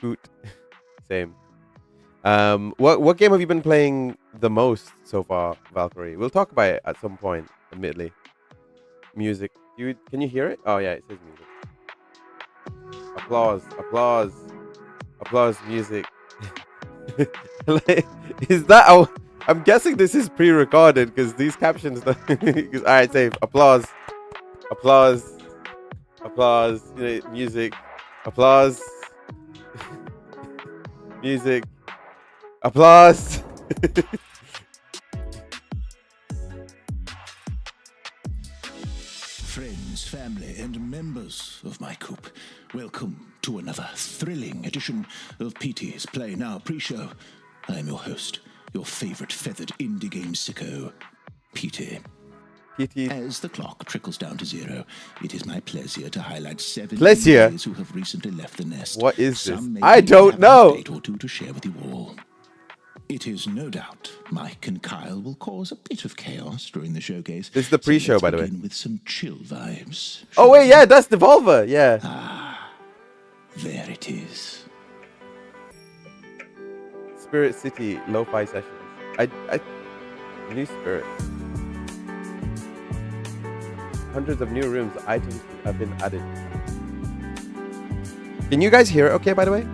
Oot. Same. What game have you been playing the most so far, Valkyrie? We'll talk about it at some point, admittedly. Music. Can you hear it? Oh yeah, it says music. Applause, applause, applause, music. Like, is that? Oh, I'm guessing this is pre-recorded because these captions. All right, save. Applause, applause, applause. Music, applause, music, applause. Friends, family, and members of my coop, welcome to another thrilling edition of PT's Play Now pre-show. I am your host, your favorite feathered indie game sicko, PT. As the clock trickles down to zero, it is my pleasure to highlight 7 players who have recently left the nest. What is this? I don't know. An update or two to share with you all. It is no doubt Mike and Kyle will cause a bit of chaos during the showcase. This is the pre-show, by the way. With some chill vibes. Oh wait, yeah, that's Devolver. Yeah. Ah, there it is. Spirit City Lo-Fi Sessions. New Spirit. Hundreds of new rooms, items have been added. Can you guys hear it okay, by the way?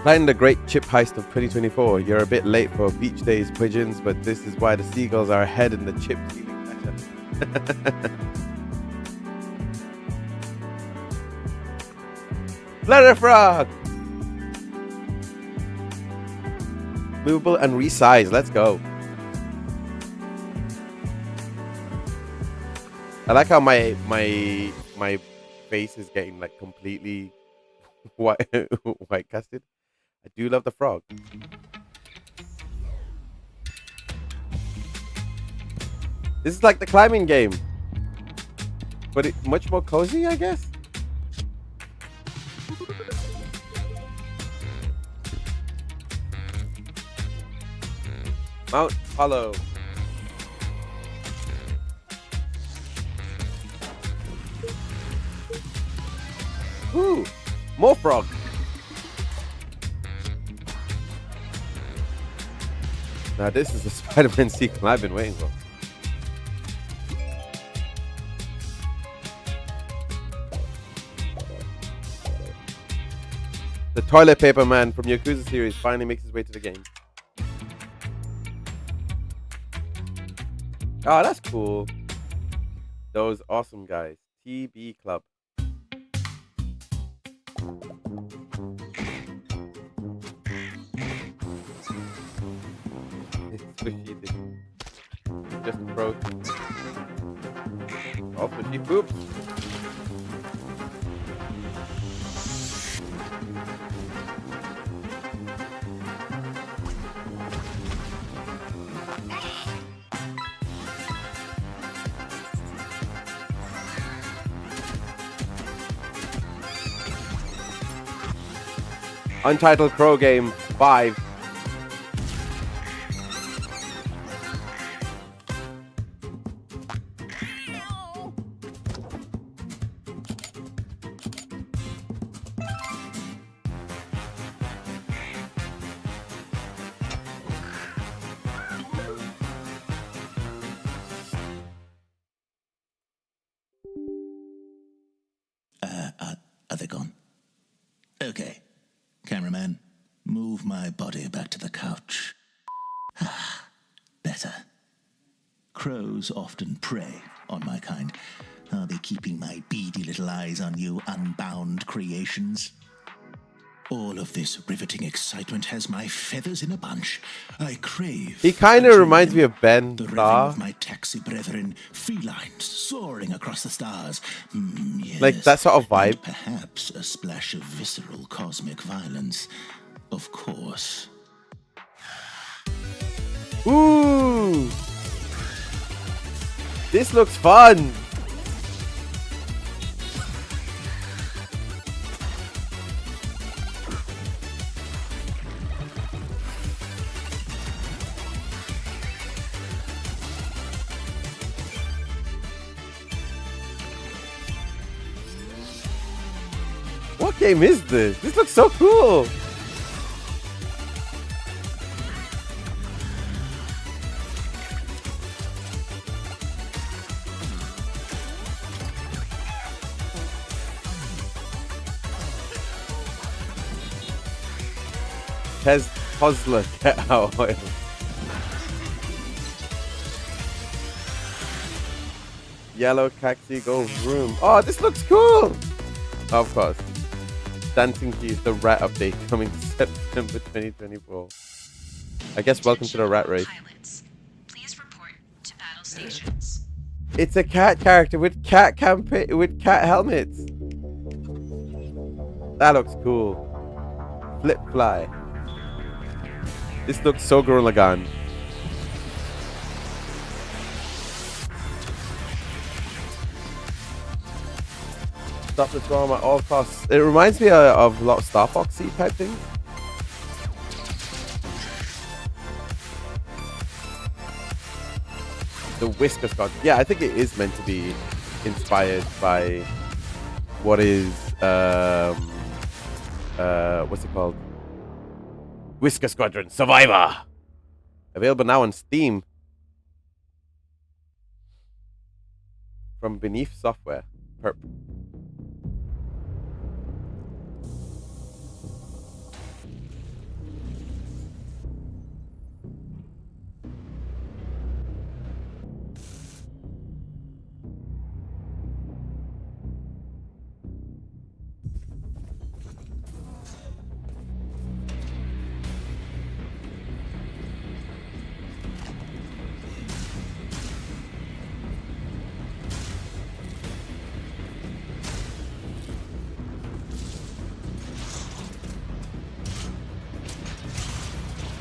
Planning the great chip heist of 2024. You're a bit late for beach days, pigeons, but this is why the seagulls are ahead in the chip stealing better. Flutter Frog! Movable and resize. Let's go. I like how my face is getting like completely white casted. I do love the frog. This is like the climbing game, but it's much more cozy, I guess. Mount Hollow. Ooh, more frog. Now this is the Spider-Man sequel I've been waiting for. The toilet paper man from Yakuza series finally makes his way to the game. Oh, that's cool. Those awesome guys. TB Club. Just broke. Also, she poops. Untitled Crow Game 5. Are they gone? Okay. Cameraman, move my body back to the couch. Better. Crows often prey on my kind. I'll be keeping my beady little eyes on you unbound creations. All of this riveting excitement has my feathers in a bunch. I crave. He kind of reminds me of Ben the Starr. of my taxi brethren, felines soaring across the stars. Yes. Like that sort of vibe. And perhaps a splash of visceral cosmic violence. Of course. Ooh! This looks fun! What game is this? This looks so cool. Tez Puzzler, get out. Yellow Taxi, go vroom. Oh, this looks cool. Of course. Dancing Keys, the rat update coming September 2024. I guess welcome to the rat race. Pilots, please report to battle stations. It's a cat character with cat helmets. That looks cool. Flip fly. This looks so Gurren Lagann. Stop the storm at all costs. It reminds me of a lot of Star Foxy type things. The Whisker Scott. Yeah, I think it is meant to be inspired by what is what's it called? Whisker Squadron Survivor. Available now on Steam. From Beneath Software. Perp.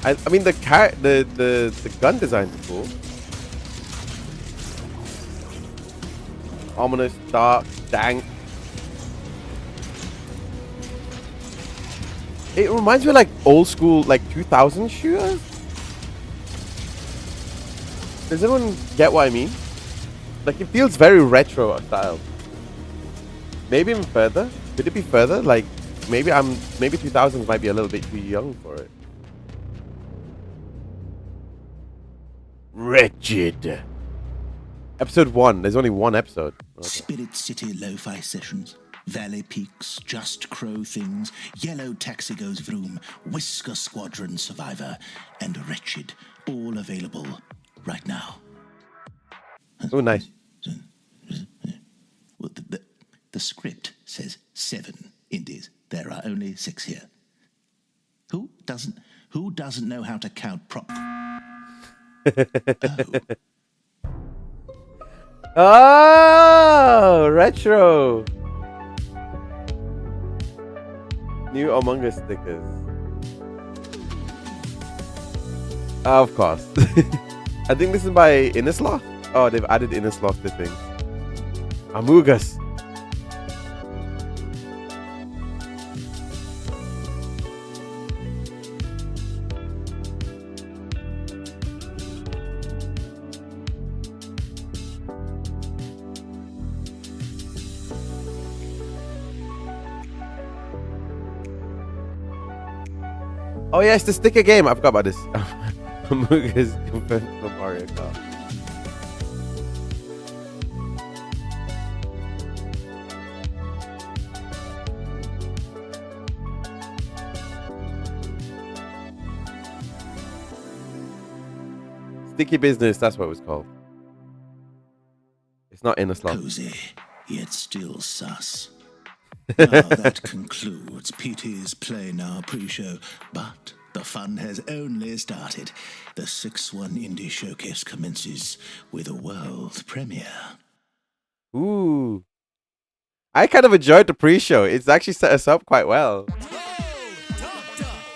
I mean the gun design is cool. Ominous, dark, dank. It reminds me of like old school, like 2000 shooters. Does anyone get what I mean? Like it feels very retro style. Maybe even further. Could it be further? Like maybe 2000s might be a little bit too young for it. Wretched. Episode 1. There's only one episode. Okay. Spirit City Lo-Fi Sessions, Valley Peaks, Just Crow Things, Yellow Taxi Goes Vroom, Whisker Squadron Survivor, and Wretched, all available right now. Oh, nice. Well, the script says 7 indies. There are only 6 here. Who doesn't know how to count prop? Oh, retro. New Among Us stickers. Of course. I think this is by Innislaw. Oh, they've added Innislaw to the thing. Among Us. Oh yeah, it's the sticker game. I forgot about this. Among Us confirmed for Mario Kart. Sticky Business, that's what it was called. It's not Innislaw. Cozy, yet still sus. Now that concludes PT's Play Now pre-show, but the fun has only started. The 6-1 Indie Showcase commences with a world premiere. Ooh. I kind of enjoyed the pre-show. It's actually set us up quite well. Whoa, Dum Dum.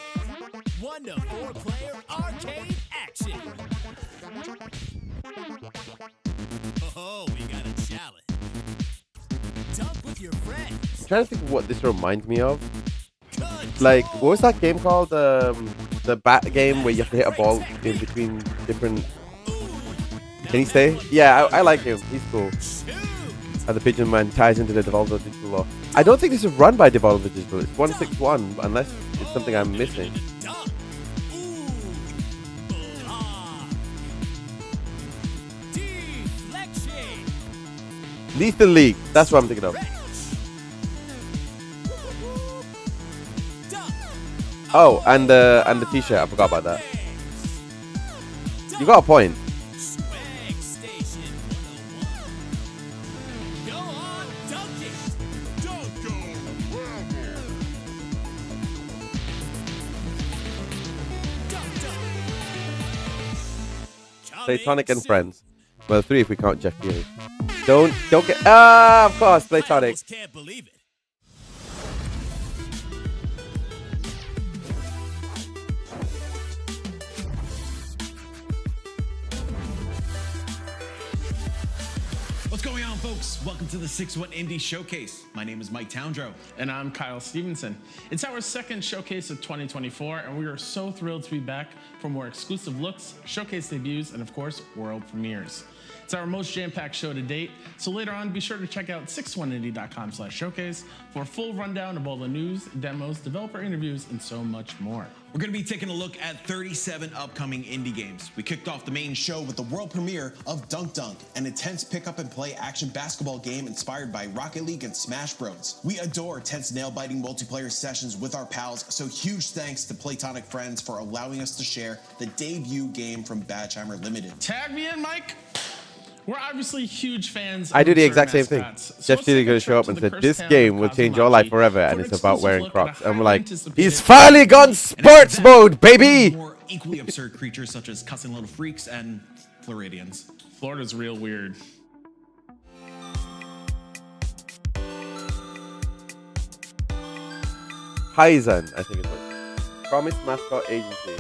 1 to 4 player arcade action. Oh, we got a challenge. Dunk with your friends. I'm trying to think of what this reminds me of. Control. Like, what was that game called? The bat game where you have to hit a ball in between different... Can he stay? Yeah, I like him. He's cool. Shoot. How the Pigeon Man ties into the Devolver Digital law. I don't think this is run by Devolver Digital. It's 161, unless it's something I'm missing. Dunk. Ooh. Ah. Deflection. Lethal League. That's what I'm thinking of. Dunk. Oh, and the T-shirt. I forgot about that. You got a point. Swag Station 101. Go on, dunk it. Dunk. Platonic and Friends. Well, 3 if we count Jeff Keighley. Don't get. Ah, of course, I Platonic. almost can't believe it. What's going on, folks? Welcome to the 6-1 Indie Showcase. My name is Mike Towndrow. And I'm Kyle Stevenson. It's our second showcase of 2024, and we are so thrilled to be back for more exclusive looks, showcase debuts, and of course, world premieres. It's our most jam-packed show to date, so later on, be sure to check out 61indie.com/showcase for a full rundown of all the news, demos, developer interviews, and so much more. We're going to be taking a look at 37 upcoming indie games. We kicked off the main show with the world premiere of Dunk Dunk, an intense pick-up-and-play action basketball game inspired by Rocket League and Smash Bros. We adore tense nail-biting multiplayer sessions with our pals, so huge thanks to Platonic Friends for allowing us to share the debut game from Badgeheimer Limited. Tag me in, Mike! We're obviously huge fans. I do of the absurd exact same thing. mascots. So Jeff let's Keighley take a gonna show trip up to and the said, cursed "This town game of will change your life Kazamachi forever," and for an it's about exclusive wearing look Crocs. at a I'm highly like, anticipated he's finally gone sports mode, baby. More equally absurd creatures such as cussing little freaks and Floridians. Florida's real weird. Kaizen, I think it was. Promise Mascot Agency.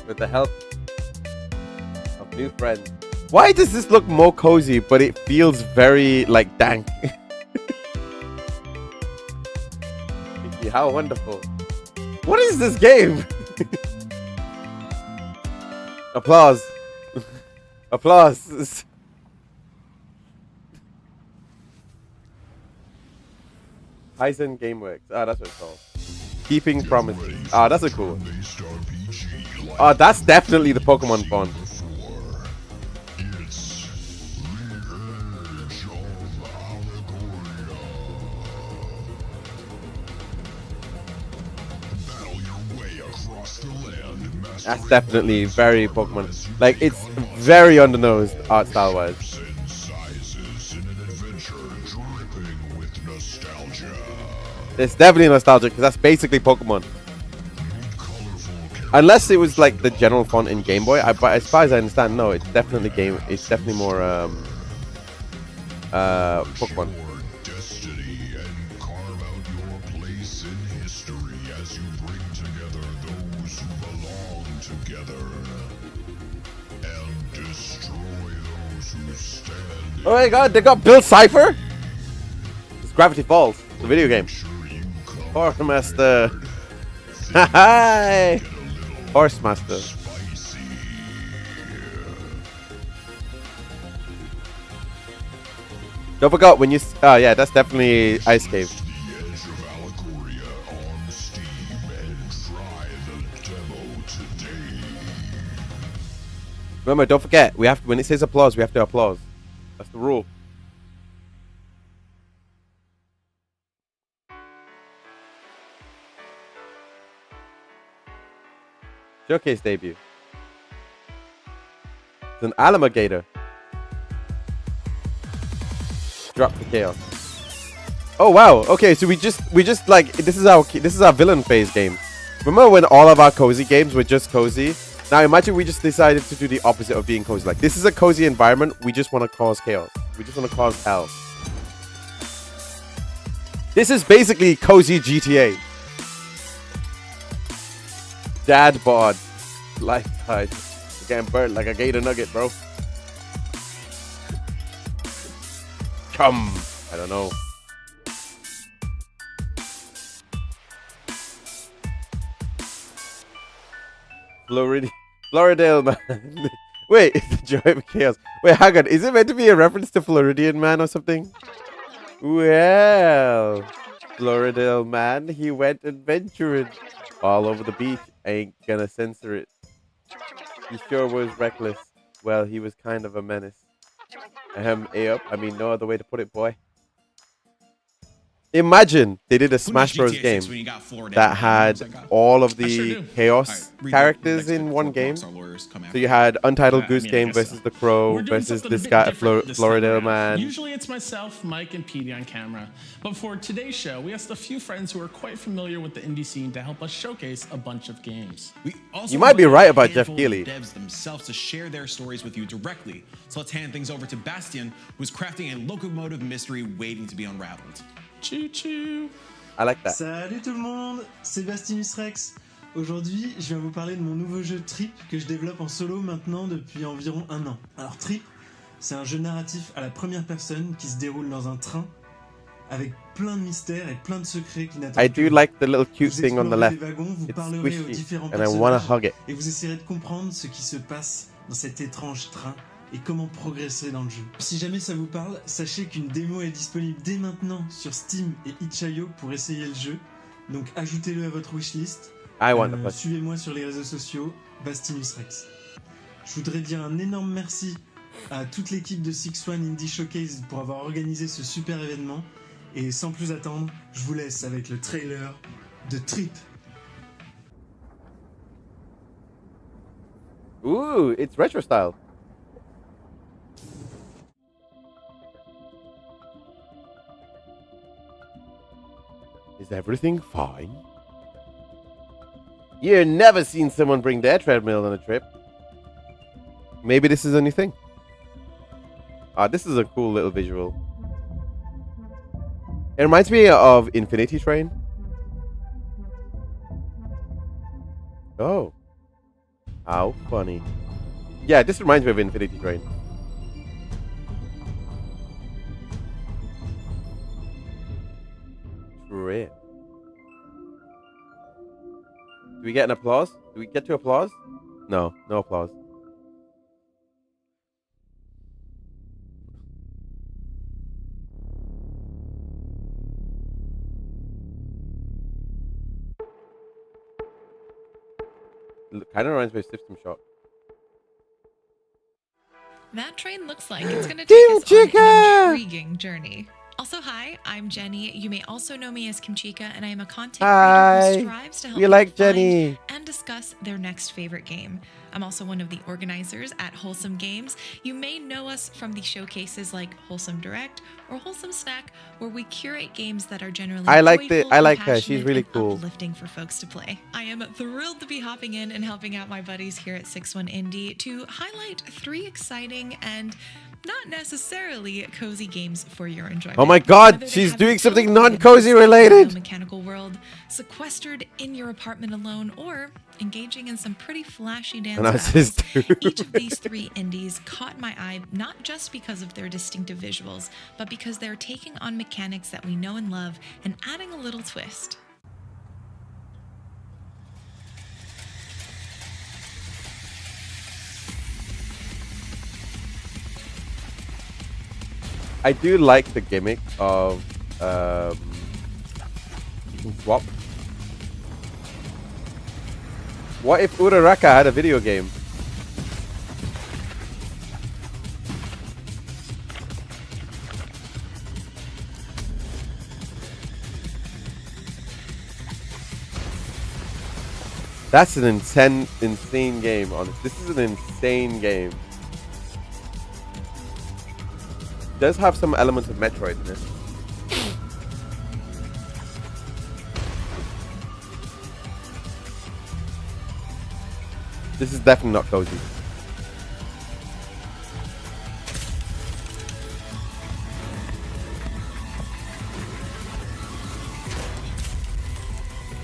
With the help of new friends. Why does this look more cozy, but it feels very like dank? Mickey, how wonderful. What is this game? Applause. Applause. Kaizen Gameworks. Ah, that's what it's called. Keeping Promises. Ah, that's a cool one. Oh, that's definitely the Pokemon font. That's definitely very Pokemon. Like, it's very on the nose art style wise. It's definitely nostalgic because that's basically Pokemon. Unless it was like the general font in Game Boy, but as far as I understand, no, it's definitely game. It's definitely more Pokemon. Oh my God, they got Bill Cipher. It's Gravity Falls, the video game. Horsemaster. Hi. Horsemaster. Don't forget when you. Oh yeah, that's definitely Ice Cave. Remember, don't forget. We have when it says applause, we have to applause. That's the rule. Showcase debut. It's an Alligator. Drop the chaos. Oh wow. Okay, so we just like this is our villain phase game. Remember when all of our cozy games were just cozy? Now imagine we just decided to do the opposite of being cozy. Like this is a cozy environment. We just want to cause chaos. We just want to cause hell. This is basically cozy GTA. Dad bod. Lifetime. You're getting burnt like a gator nugget, bro. come. I don't know. Floridale man. Wait, it's the joy of chaos. Wait, hang on. Is it meant to be a reference to Floridian man or something? Well, Floridale man, he went adventuring all over the beach. Ain't gonna censor it. He sure was reckless. Well, he was kind of a menace. Up. I mean, no other way to put it, boy. Imagine they did a Smash Bros. Game that had all of the Chaos characters in one game. So you had Untitled Goose Game versus the Crow versus this guy, Florida man. Usually it's myself, Mike, and Petey on camera. But for today's show, we asked a few friends who are quite familiar with the indie scene to help us showcase a bunch of games. You might be right about Jeff Keighley. Devs themselves to share their stories with you directly. So let's hand things over to Bastien, who's crafting a locomotive mystery waiting to be unraveled. Choo choo. I like that. Salut tout le monde, c'est Bastinus Rex. Aujourd'hui, je viens vous parler de mon nouveau jeu Trip que je développe en solo maintenant depuis environ 1 an. Alors Trip, c'est un jeu narratif à la première personne qui se déroule dans un train avec plein de mystères et plein de secrets qui n'attendent I do like the little cute vous thing on the explorerez left. les wagons, vous It's parlerez aux squishy différents and I want to personnages hug it. et vous essayerez de comprendre ce qui se passe dans cet étrange train et comment progresser dans le jeu. Si jamais ça vous parle, sachez qu'une démo est disponible dès maintenant sur Steam et itch.io pour essayer le jeu. Donc ajoutez-le à votre wishlist. Suivez-moi sur les réseaux sociaux, Bastinus Rex. Je voudrais dire un énorme merci à toute l'équipe de 6-1 Indie Showcase pour avoir organisé ce super événement. Et sans plus attendre, je vous laisse avec le trailer de Trip. Ooh, it's retro style. Is everything fine? You've never seen someone bring their treadmill on a trip. Maybe this is a new thing. Ah, this is a cool little visual. It reminds me of Infinity Train. Oh. How funny. Yeah, this reminds me of Infinity Train. Trip. Do we get an applause? Do we get to applause? No, no applause. Kind of reminds me of System Shock. That train looks like it's going to Team take us on Chica! an intriguing journey. Also, hi, I'm Jenny. You may also know me as Kimchika, and I am a content creator Hi. who strives to help We like people find Jenny. and discuss their next favorite game. I'm also one of the organizers at Wholesome Games. You may know us from the showcases like Wholesome Direct or Wholesome Snack, where we curate games that are generally I like joyful, I like her. She's compassionate, really and cool. uplifting for folks to play. I am thrilled to be hopping in and helping out my buddies here at 6-1 Indie to highlight 3 exciting and not necessarily cozy games for your enjoyment. Oh my God, Whether they she's have doing you something teleported non-cozy into a related. mechanical world, sequestered in your apartment alone, or engaging in some pretty flashy dance And I battles. says too. Each of these 3 indies caught my eye not just because of their distinctive visuals, but because they're taking on mechanics that we know and love and adding a little twist. I do like the gimmick of you can swap. What if Uraraka had a video game? That's an insane game, honestly. This is an insane game. It does have some elements of Metroid in it. This is definitely not cozy.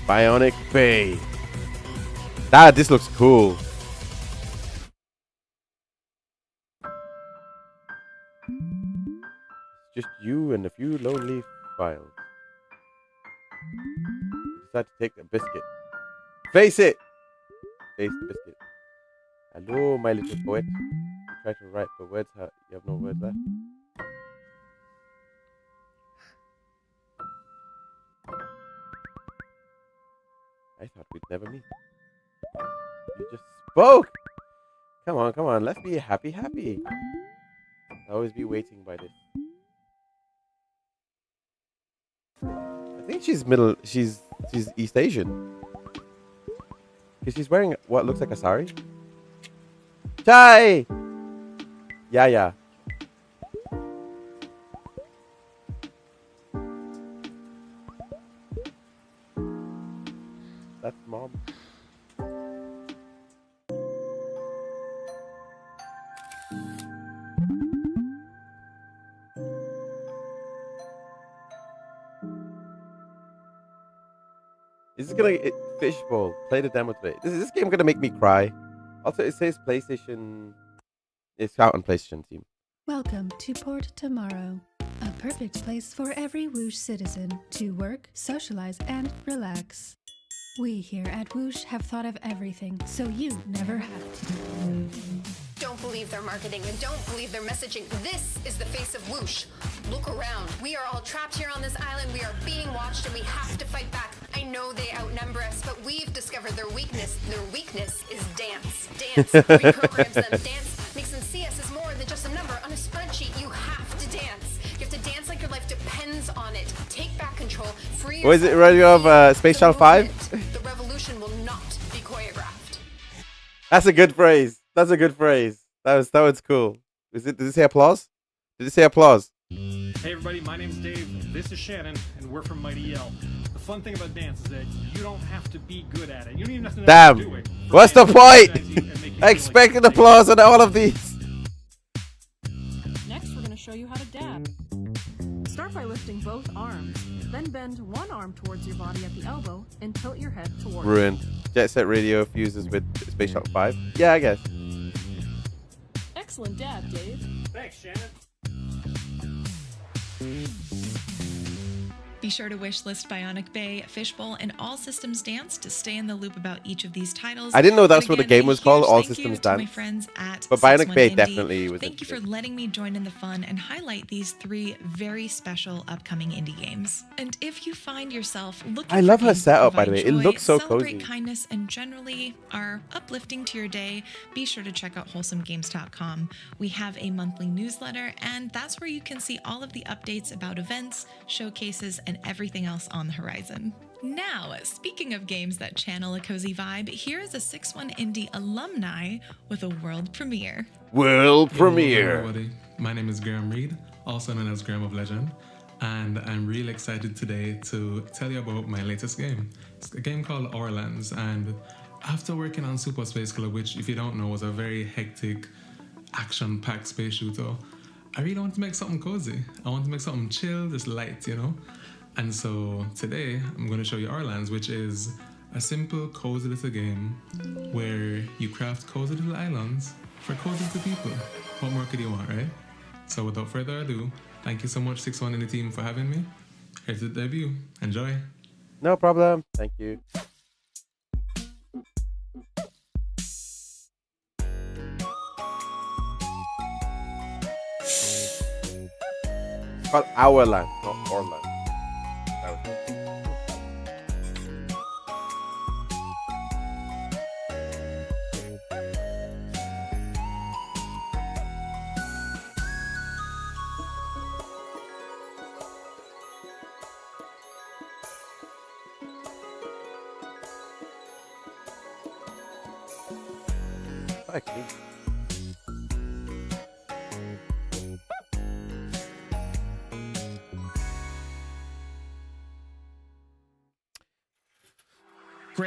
Bionic Bay. This looks cool. Just you and a few lonely files. You decide to take a biscuit. Face it! Face the biscuit. Hello, my little poet. You try to write, but words you have no words left. I thought we'd never meet. You just spoke! Come on, let's be happy. I'll always be waiting by this. I think she's East Asian. Because she's wearing what looks like a sari. Chai! Yeah. That's mom. Is this gonna Fishbowl? Play the demo today. Is this game gonna make me cry? Also, it says PlayStation. It's out on PlayStation Team. Welcome to Port Tomorrow, a perfect place for every Whoosh citizen to work, socialize, and relax. We here at Whoosh have thought of everything, so you never have to. Don't believe their marketing and don't believe their messaging. This is the face of Whoosh. Look around. We are all trapped here on this island. We are being watched and we have to fight back. I know they outnumber us, but we've discovered their weakness. Their weakness is dance. Dance reprograms them. Dance makes them see us as more than just a number on a spreadsheet. You have to dance. You have to dance like your life depends on it. Take back control. Free What is it? Radio of Space Shuttle 5? The revolution will not be choreographed. That's a good phrase. That was cool. Did it say applause? Did it say applause? Hey everybody, my name's Dave, this is Shannon, and we're from Mighty Yell. The fun thing about dance is that you don't have to be good at it. You don't even have to know how to do it. What's the point? I expected applause on all of these. Next, we're going to show you how to dab. Start by lifting both arms, then bend one arm towards your body at the elbow and tilt your head towards Ruined. Jet Set Radio fuses with Space Shuttle 5. Yeah, I guess. Excellent dab, Dave. Thanks, Shannon. Be sure to wishlist Bionic Bay, Fishbowl, and All Systems Dance to stay in the loop about each of these titles. I didn't know that's And what the again, game was a called, huge All thank Systems you to Dance. my friends at But Bionic 61 Bay Indie. definitely was Thank you for interesting. letting me join in the fun and highlight these 3 very special upcoming indie games. And if you find yourself looking I love for her games that setup, by the provide way. It joy, looks so celebrate cozy. kindness, and generally are uplifting to your day, be sure to check out wholesomegames.com. We have a monthly newsletter, and that's where you can see all of the updates about events, showcases, and everything else on the horizon. Now, speaking of games that channel a cozy vibe, here is a 6-1 Indie alumni with a world premiere. World Hello, premiere. everybody. My name is Graham Reed, also known as Graham of Legend, and I'm really excited today to tell you about my latest game. It's a game called Orlands, and after working on Super Space Club, which, if you don't know, was a very hectic, action-packed space shooter, I really want to make something cozy. I want to make something chill, just light, you know? And so today, I'm going to show you Orlands, which is a simple, cozy little game where you craft cozy little islands for cozy little people. What more could you want, right? So without further ado, thank you so much, 6-1 in the team, for having me. Here's the debut. Enjoy. No problem. Thank you. It's called Our Land, not Our Land. That was- Actually.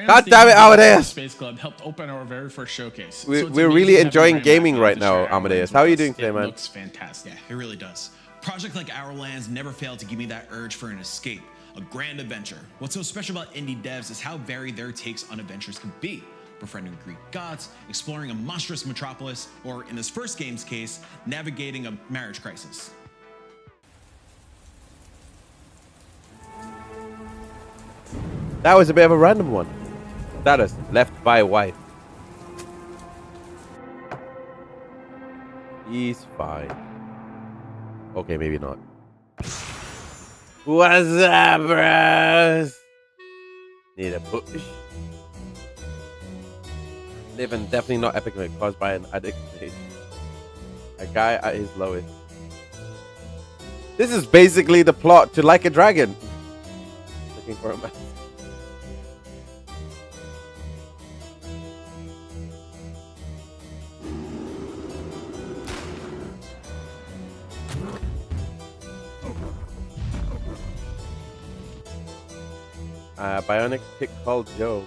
God damn it, Amadeus! Space Club helped open our very first showcase. We're So it's really amazing having enjoying Graham gaming back right to now, share Amadeus. Orlands How are with you us. doing today, It man? looks fantastic. Yeah, it really does. Project like Our Lands never failed to give me that urge for an escape, a grand adventure. What's so special about indie devs is how varied their takes on adventures can be. Befriending Greek gods, exploring a monstrous metropolis, or in this first game's case, navigating a marriage crisis. That was a bit of a random one. Status, left by wife. He's fine. Okay, maybe not. What's up, bros? Need a push. Living definitely not epic mode caused by an addict stage. A guy at his lowest. This is basically the plot to Like a Dragon. Looking for a man. Bionic Pick called Joe.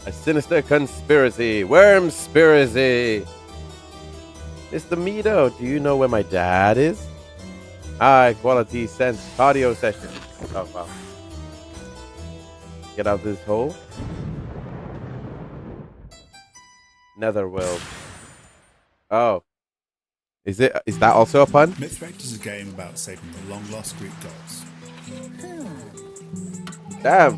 A sinister conspiracy. Wormspiracy. Mr. Mido, do you know where my dad is? High quality sense cardio session. Oh, wow. Get out of this hole. Netherworld. Oh. Is that also a pun? Mythwrecked is a game about saving the long-lost Greek gods. Damn.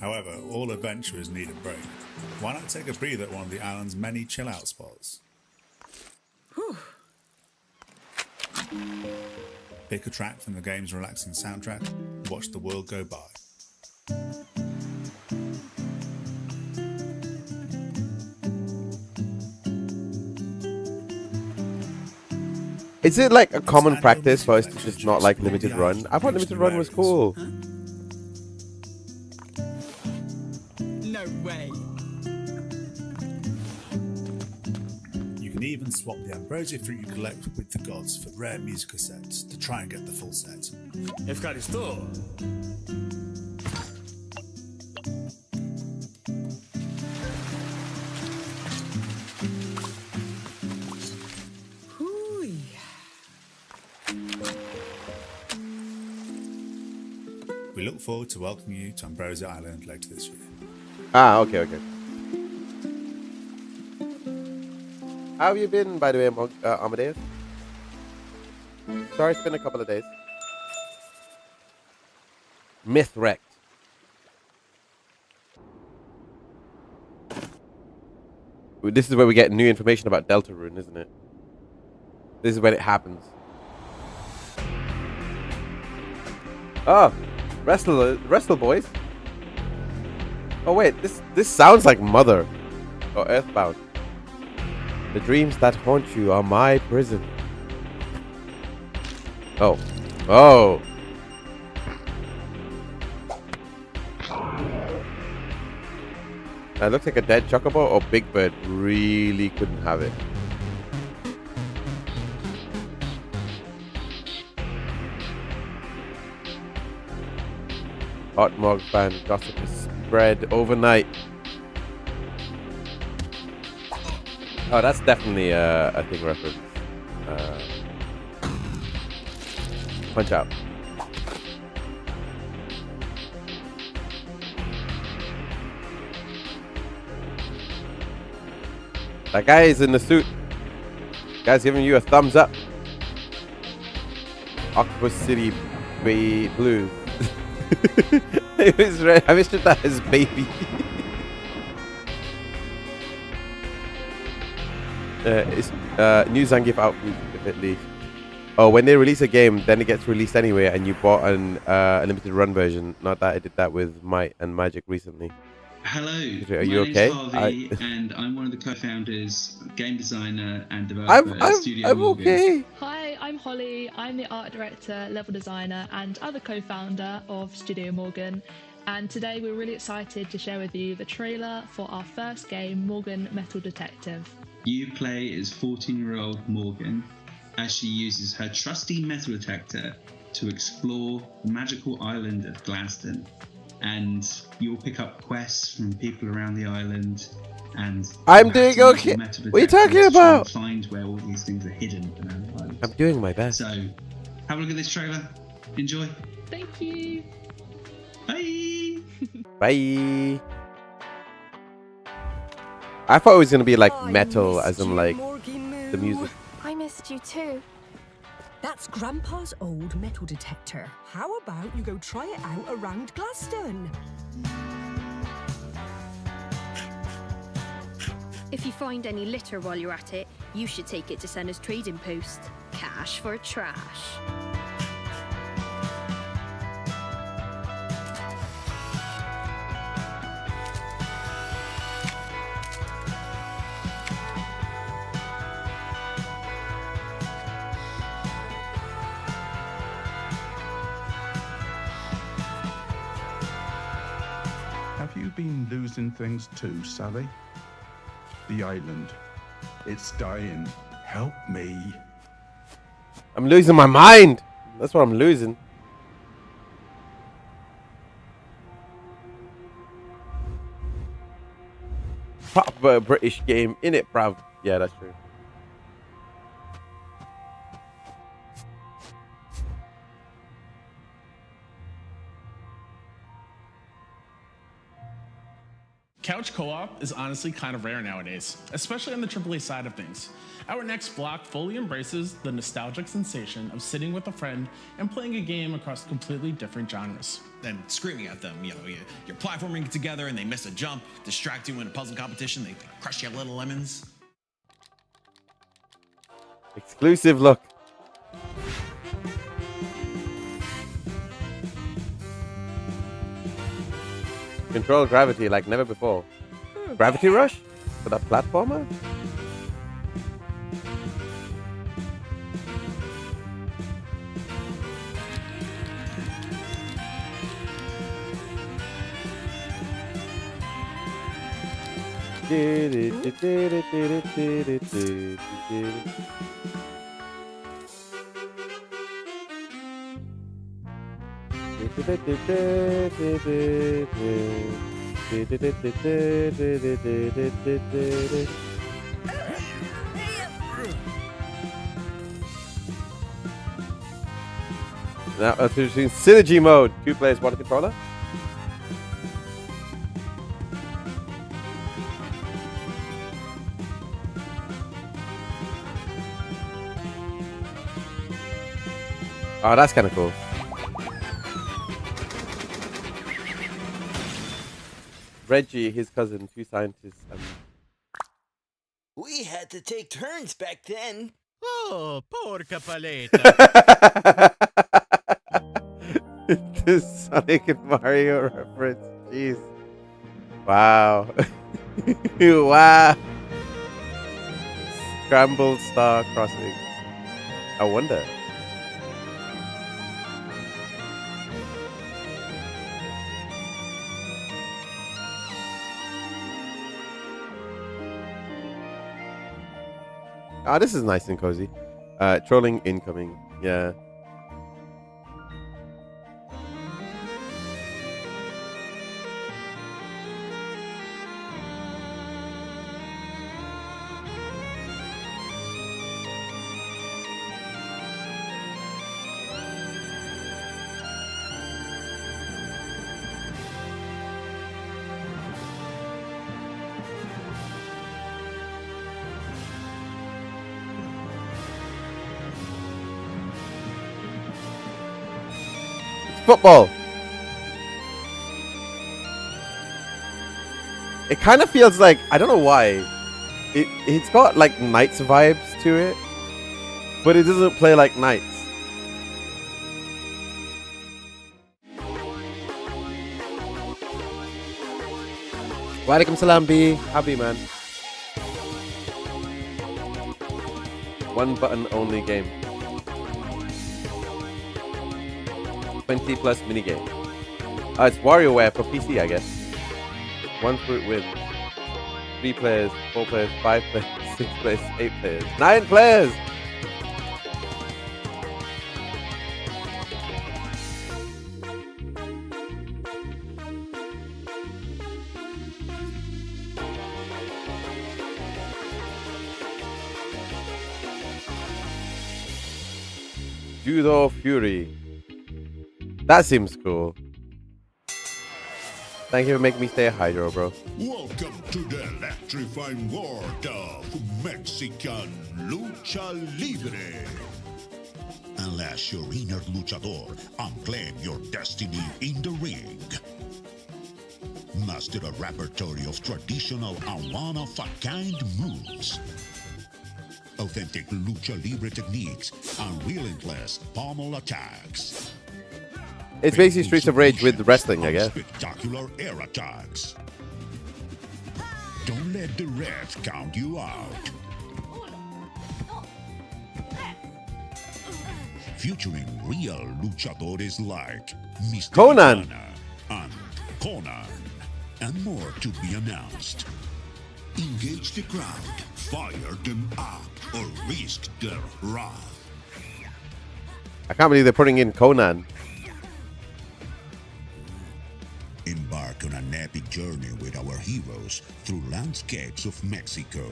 However, all adventurers need a break. Why not take a breather at one of the island's many chill-out spots? Pick a track from the game's relaxing soundtrack and watch the world go by. Is it like a common practice for us to just not like limited run? I thought limited run was cool. No way. You can even swap the ambrosia fruit you collect with the gods for rare musical sets to try and get the full set. Ευχαριστώ. We look forward to welcoming you to Ambrosia Island later this year. Ah, okay. How have you been, by the way, Amadeus? Sorry, it's been a couple of days. Mythwrecked. This is where we get new information about Deltarune, isn't it? This is when it happens. Oh, Wrestle Boys. Oh wait, this sounds like Mother or Earthbound. The dreams that haunt you are my prison. Oh. That looks like a dead Chocobo or Big Bird really couldn't have it. Hot Mog fan gossip is spread overnight. Oh, that's definitely a thing reference. Punch Out. That guy is in the suit. Guy's giving you a thumbs up. Octopus City Blues. It was red. I wish that his baby. New Zangief outfit if it leaks. Oh, when they release a game, then it gets released anyway, and you bought a limited run version. Not that I did that with Might and Magic recently. Hello, are you okay? Harvey, and I'm one of the co-founders, game designer and developer at Studio I'm Morgan. okay. Hi, I'm Holly. I'm the art director, level designer, and other co-founder of Studio Morgan. And today we're really excited to share with you the trailer for our first game, Morgan Metal Detective. You play as 14-year-old Morgan as she uses her trusty metal detector to explore the magical island of Glaston. And you'll pick up quests from people around the island, and I'm doing okay. What are you talking about? Find where all these things are hidden around the island. I'm doing my best. So, have a look at this trailer. Enjoy. Thank you. Bye. Bye. I thought it was gonna be like metal, as in like the music. I'm missed you too. That's Grandpa's old metal detector. How about you go try it out around Glaston? If you find any litter while you're at it, you should take it to Senna's trading post. Cash for trash. Have you been losing things too, Sally? The island. It's dying. Help me. I'm losing my mind. That's what I'm losing. Proper British game, innit, bruv? Yeah, that's true. Couch co-op is honestly kind of rare nowadays, especially on the AAA side of things. Our next block fully embraces the nostalgic sensation of sitting with a friend and playing a game across completely different genres. Then screaming at them, you're platforming together and they miss a jump, distract you in a puzzle competition, they crush your little lemons. Exclusive look. Control gravity like never before. Gravity Rush? For that platformer? Now introducing synergy mode. 2 players, 1 controller. Oh, that's kind of cool. Reggie, his cousin, 2 scientists. We had to take turns back then. Oh, porca paleta. The Sonic and Mario reference. Jeez. Wow. Wow. Scrambled Star Crossing. I wonder. Ah, this is nice and cozy. Trolling incoming. Yeah. Football. It kind of feels like, I don't know why, it's got like Knights vibes to it, but it doesn't play like Knights. Walaikum salam, B. Happy man. 1 button only game. 20 plus minigame. It's WarioWare for PC, I guess. 1 fruit win. 3 players, 4 players, 5 players, 6 players, 8 players, 9 players! Judo Fury. That seems cool. Thank you for making me stay a Hydro, bro. Welcome to the electrifying world of Mexican Lucha Libre. Unleash your inner luchador and claim your destiny in the ring. Master a repertoire of traditional and one-of-a-kind moves. Authentic Lucha Libre techniques and relentless pommel attacks. It's basically Streets of Rage with wrestling, I guess. Spectacular air attacks. Don't let the ref count you out. Featuring real luchadores like Mr. Conan and Conan, and more to be announced. Engage the crowd, fire them up, or risk their wrath. I can't believe they're putting in Conan. Embark on an epic journey with our heroes through landscapes of Mexico.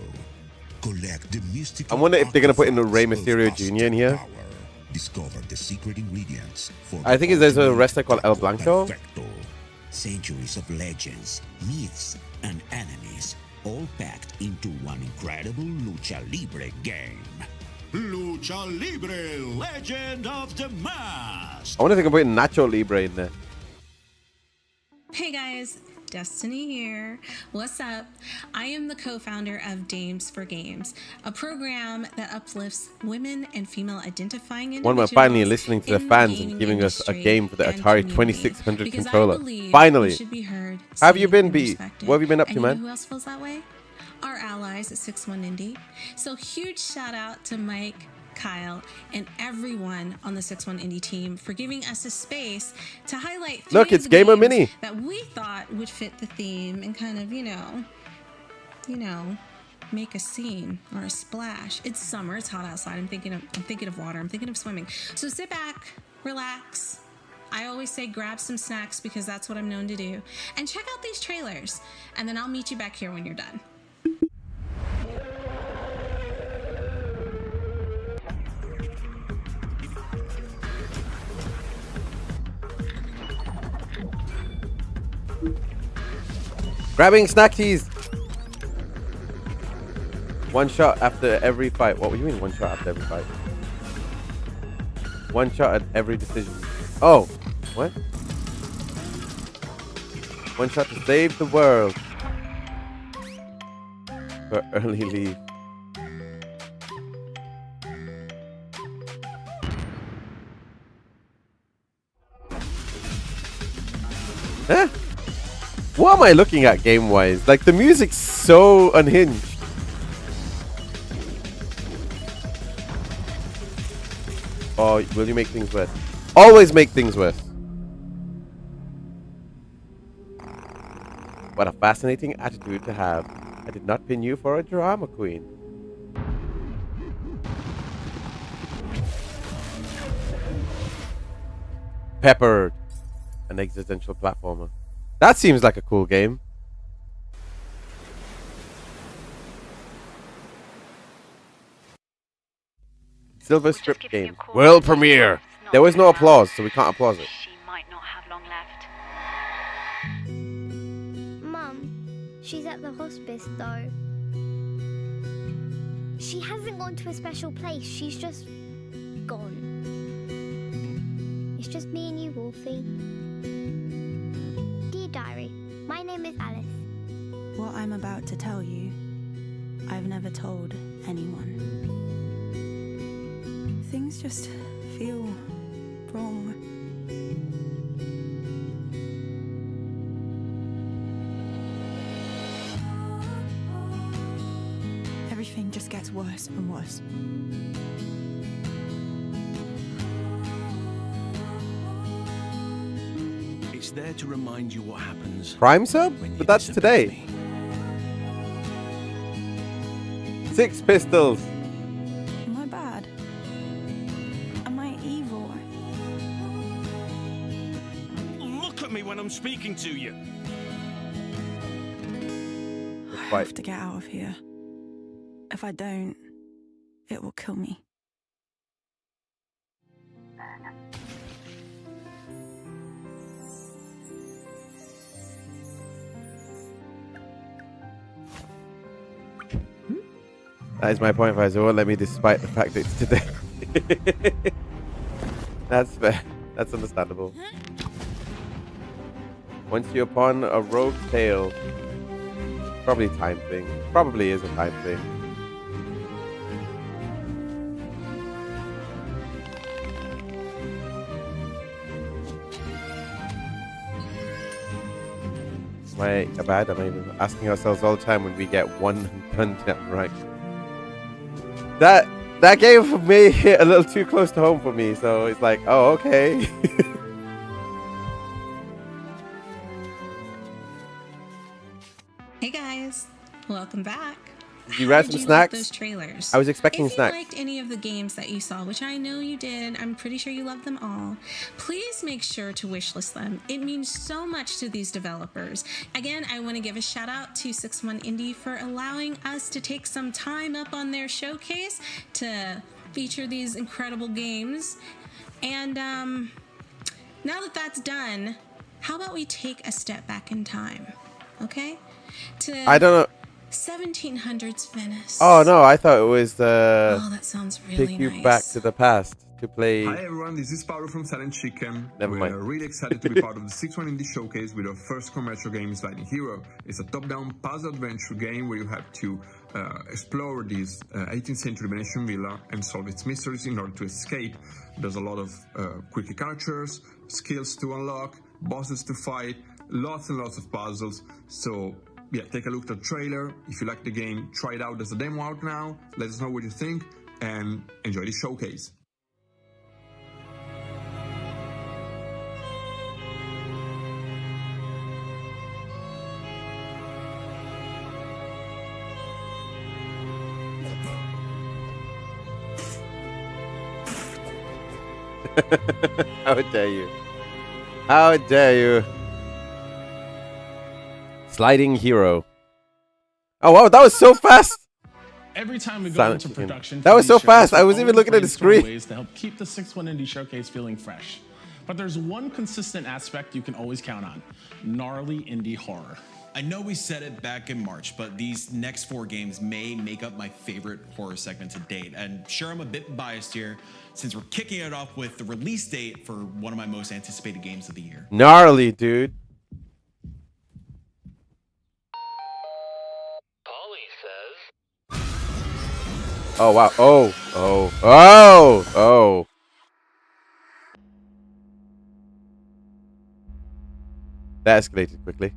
Collect the mystical. I wonder if they're gonna put in the Rey Mysterio Jr. in here. Discover the secret ingredients for. I think there's a wrestler called El Blanco. Centuries of legends, myths, and enemies, all packed into one incredible Lucha Libre game. Lucha Libre, Legend of the Mask. I wonder if they can put in Nacho Libre in there. Hey guys, Destiny here. What's up? I am the co-founder of Dames for Games, a program that uplifts women and female identifying individuals. One of finally listening to the fans and giving us a game for the Atari 2600 controller. Finally. How have you been, B? What have you been up to, man? Who else feels that way? Our allies at 6-1 Indie. So huge shout out to Mike, Kyle, and everyone on the 6-1 Indie team for giving us a space to highlight Look, it's Gamer Mini that we thought would fit the theme and kind of, you know, make a scene or a splash. It's summer, it's hot outside. I'm thinking of water. I'm thinking of swimming. So sit back, relax. I always say grab some snacks because that's what I'm known to do. And check out these trailers. And then I'll meet you back here when you're done. Grabbing snackies. One shot after every fight. What do you mean one shot after every fight? One shot at every decision. Oh, what? One shot to save the world. For early leave. Huh? What am I looking at game-wise? Like, the music's so unhinged. Oh, will you make things worse? Always make things worse. What a fascinating attitude to have. I did not pin you for a drama queen. Peppered. An existential platformer. That seems like a cool game. Silver Script game. World premiere. There was no applause, so we can't applause it. She might not have long left. Mum, she's at the hospice though. She hasn't gone to a special place, she's just gone. It's just me and you, Wolfie. Dear Diary, my name is Alice. What I'm about to tell you, I've never told anyone. Things just feel wrong. Everything just gets worse and worse. It's there to remind you what happens. Prime sub? But that's today. Six Pistols. Am I bad? Am I evil? Look at me when I'm speaking to you. I have to get out of here. If I don't, it will kill me. That is my point, Vice. It won't let me despite the fact that it's today. That's fair. That's understandable. Once you're upon a rogue's tail, probably time thing. Probably is a time thing. Am I bad? Am I asking ourselves all the time when we get one down right? That game may hit a little too close to home for me, so it's like, oh, okay. Hey guys, welcome back. Did you grab some snacks? Those trailers. I was expecting if snacks. If you liked any of the games that you saw, which I know you did, I'm pretty sure you loved them all, please make sure to wishlist them. It means so much to these developers. Again, I want to give a shout out to 6-1 Indie for allowing us to take some time up on their showcase to feature these incredible games. And now that that's done, how about we take a step back in time, okay? I don't know. 1700s Venice. Oh no, I thought it was oh, that sounds really take you nice. back to the past to play. Hi everyone, this is Paolo from Silent Chicken. Never mind. We're really excited to be part of the 6-1 Indie Showcase with our first commercial game, Sliding Hero. It's a top-down puzzle adventure game where you have to explore this 18th century Venetian villa and solve its mysteries in order to escape. There's a lot of quirky characters, skills to unlock, bosses to fight, lots and lots of puzzles. So yeah, take a look at the trailer. If you like the game, try it out. There's a demo out now. Let us know what you think and enjoy the showcase. How dare you? How dare you? Sliding Hero. Oh wow, that was so fast! Every time we go Silent into Chicken. production, That for was these so fast, shows, I was we even always looking at the brainstorm screen. Ways to help keep the 6-1 Indie Showcase feeling fresh. But there's one consistent aspect you can always count on: gnarly indie horror. I know we said it back in March, but these next 4 games may make up my favorite horror segment to date. And sure, I'm a bit biased here, since we're kicking it off with the release date for one of my most anticipated games of the year. Gnarly, dude. Oh wow. Oh. That escalated quickly.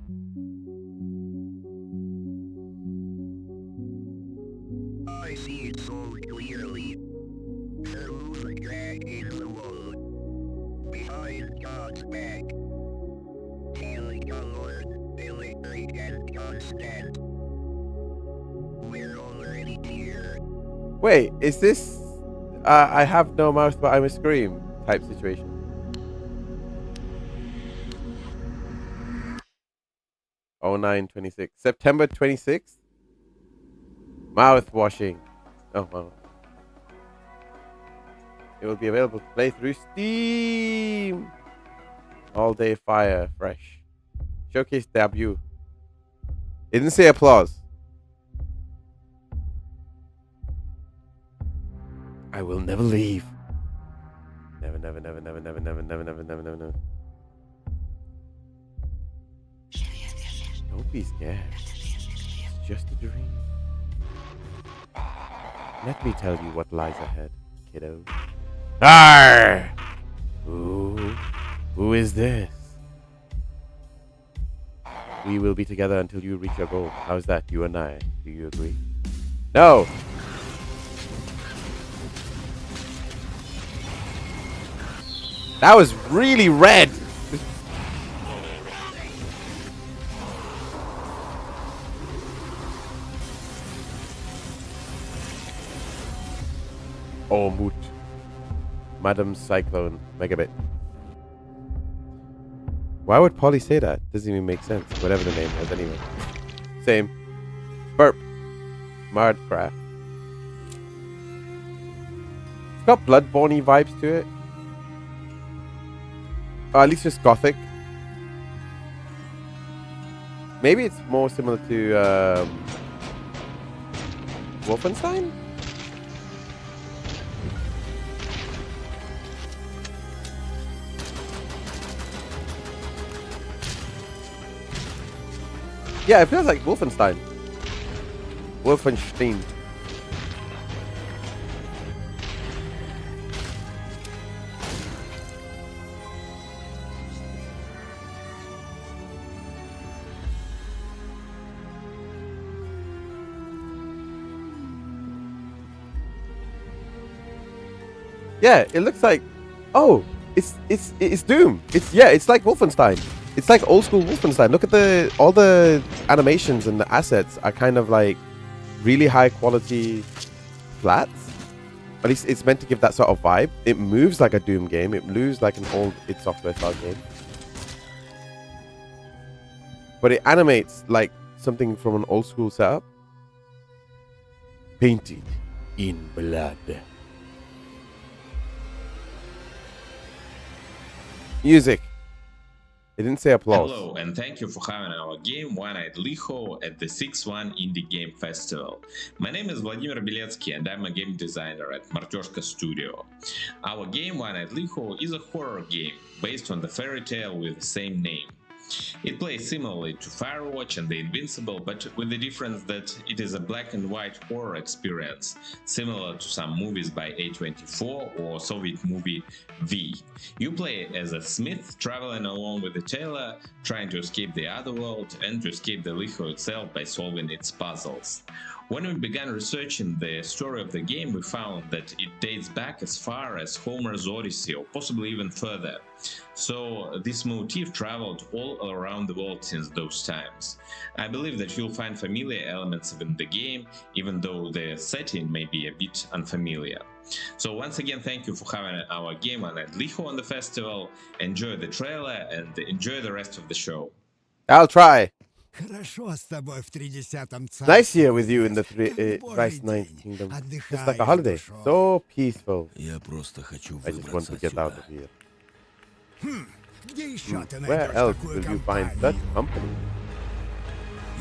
I see it so clearly. There moves a drag in the wall. Behind God's back. Healing onward, electric and constant. We're already here. Wait, is this I have no mouth but I'm a scream type situation? Oh 9/26. September 26th? Mouth washing. Oh wow. It will be available to play through Steam. All day fire, fresh. Showcase debut. It didn't say applause. I will never leave. Never. Don't be scared. It's just a dream. Let me tell you what lies ahead, kiddo. Arr! Who is this? We will be together until you reach your goal. How's that, you and I? Do you agree? No! That was really red! Oh, Moot. Madam Cyclone Megabit. Why would Polly say that? Doesn't even make sense. Whatever the name was, anyway. Same. Burp. Mardcraft. It's got Bloodborne-y vibes to it. Or at least just gothic. Maybe it's more similar to Wolfenstein? Yeah, it feels like Wolfenstein. Wolfenstein. Yeah, it looks like, oh, it's Doom. It's like Wolfenstein. It's like old school Wolfenstein. Look at all the animations and the assets are kind of like really high quality flats. At least it's meant to give that sort of vibe. It moves like a Doom game. It moves like an old id Software style game. But it animates like something from an old school setup. Painted in blood. Music. It didn't say applause. Hello, and thank you for having our game One-Eyed Liho at the 6-1 Indie Game Festival. My name is Vladimir Beletsky, and I'm a game designer at Martyshka Studio. Our game One-Eyed Liho is a horror game based on the fairy tale with the same name. It plays similarly to Firewatch and The Invincible, but with the difference that it is a black and white horror experience, similar to some movies by A24 or Soviet movie V. You play as a smith traveling along with a tailor, trying to escape the other world and to escape the Liho itself by solving its puzzles. When we began researching the story of the game, we found that it dates back as far as Homer's Odyssey, or possibly even further. So this motif traveled all around the world since those times. I believe that you'll find familiar elements in the game, even though the setting may be a bit unfamiliar. So once again, thank you for having our game One-Eyed Liho on the festival. Enjoy the trailer and enjoy the rest of the show. I'll try. Хорошо с тобой в 30-м царстве. Nice here with you in the Thrice Ninth Kingdom. Just like a holiday. So peaceful. Я просто хочу I just want to get out of here. Где еще ты Where найдешь else такую will you find компанию? such company?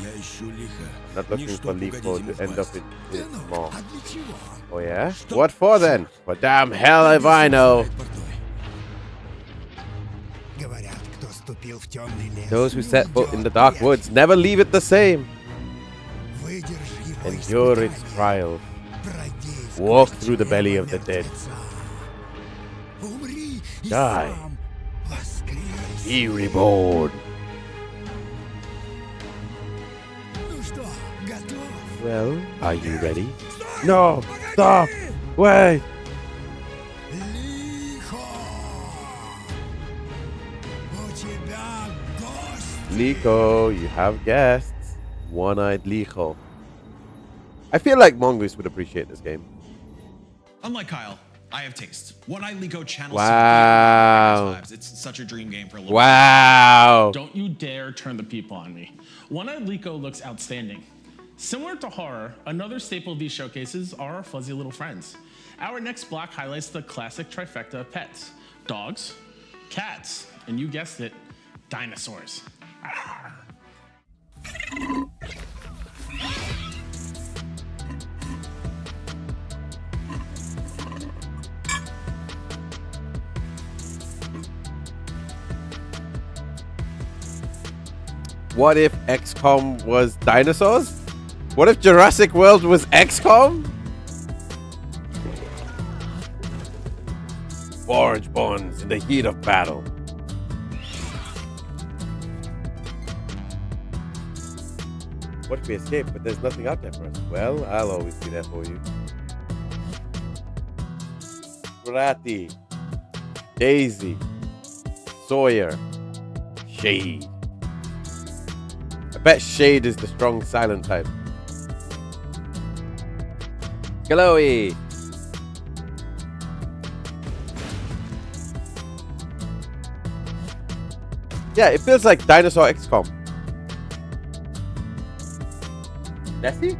Я ищу лихо. Not looking Ничто for не Liho угодить ему to в end up пасть. in his mall. А для чего? Oh yeah? What for then? For damn hell if I know. Говорят, кто ступил в темный лес, Those who не set foot in the уйдет dark век. woods never leave it the same. Выдержи его Endure its испытание. trials. Пройди Walk сквозь through the belly чрево of the dead. мертвеца. Умри и Die. сам воскресни. Be reborn. Ну что, готов? Well, are you ready? No! Stop! Wait! У тебя гость. Liho, you have guests. One-Eyed Liho. I feel like Mongoose would appreciate this game. Unlike Kyle, I have taste. One-Eyed Liho channels Wow. vibes. It's such a dream game for a little Wow. Don't you dare turn the people on me. One-Eyed Liho looks outstanding. Similar to horror, another staple of these showcases are our fuzzy little friends. Our next block highlights the classic trifecta of pets: dogs, cats, and you guessed it, dinosaurs. Arr. What if XCOM was dinosaurs? What if Jurassic World was XCOM? Forge bonds in the heat of battle. What if we escape, but there's nothing out there for us? Well, I'll always be there for you. Bratty, Daisy, Sawyer, Shade. I bet Shade is the strong silent type. Chloe. Yeah, it feels like Dinosaur XCOM. Nessie?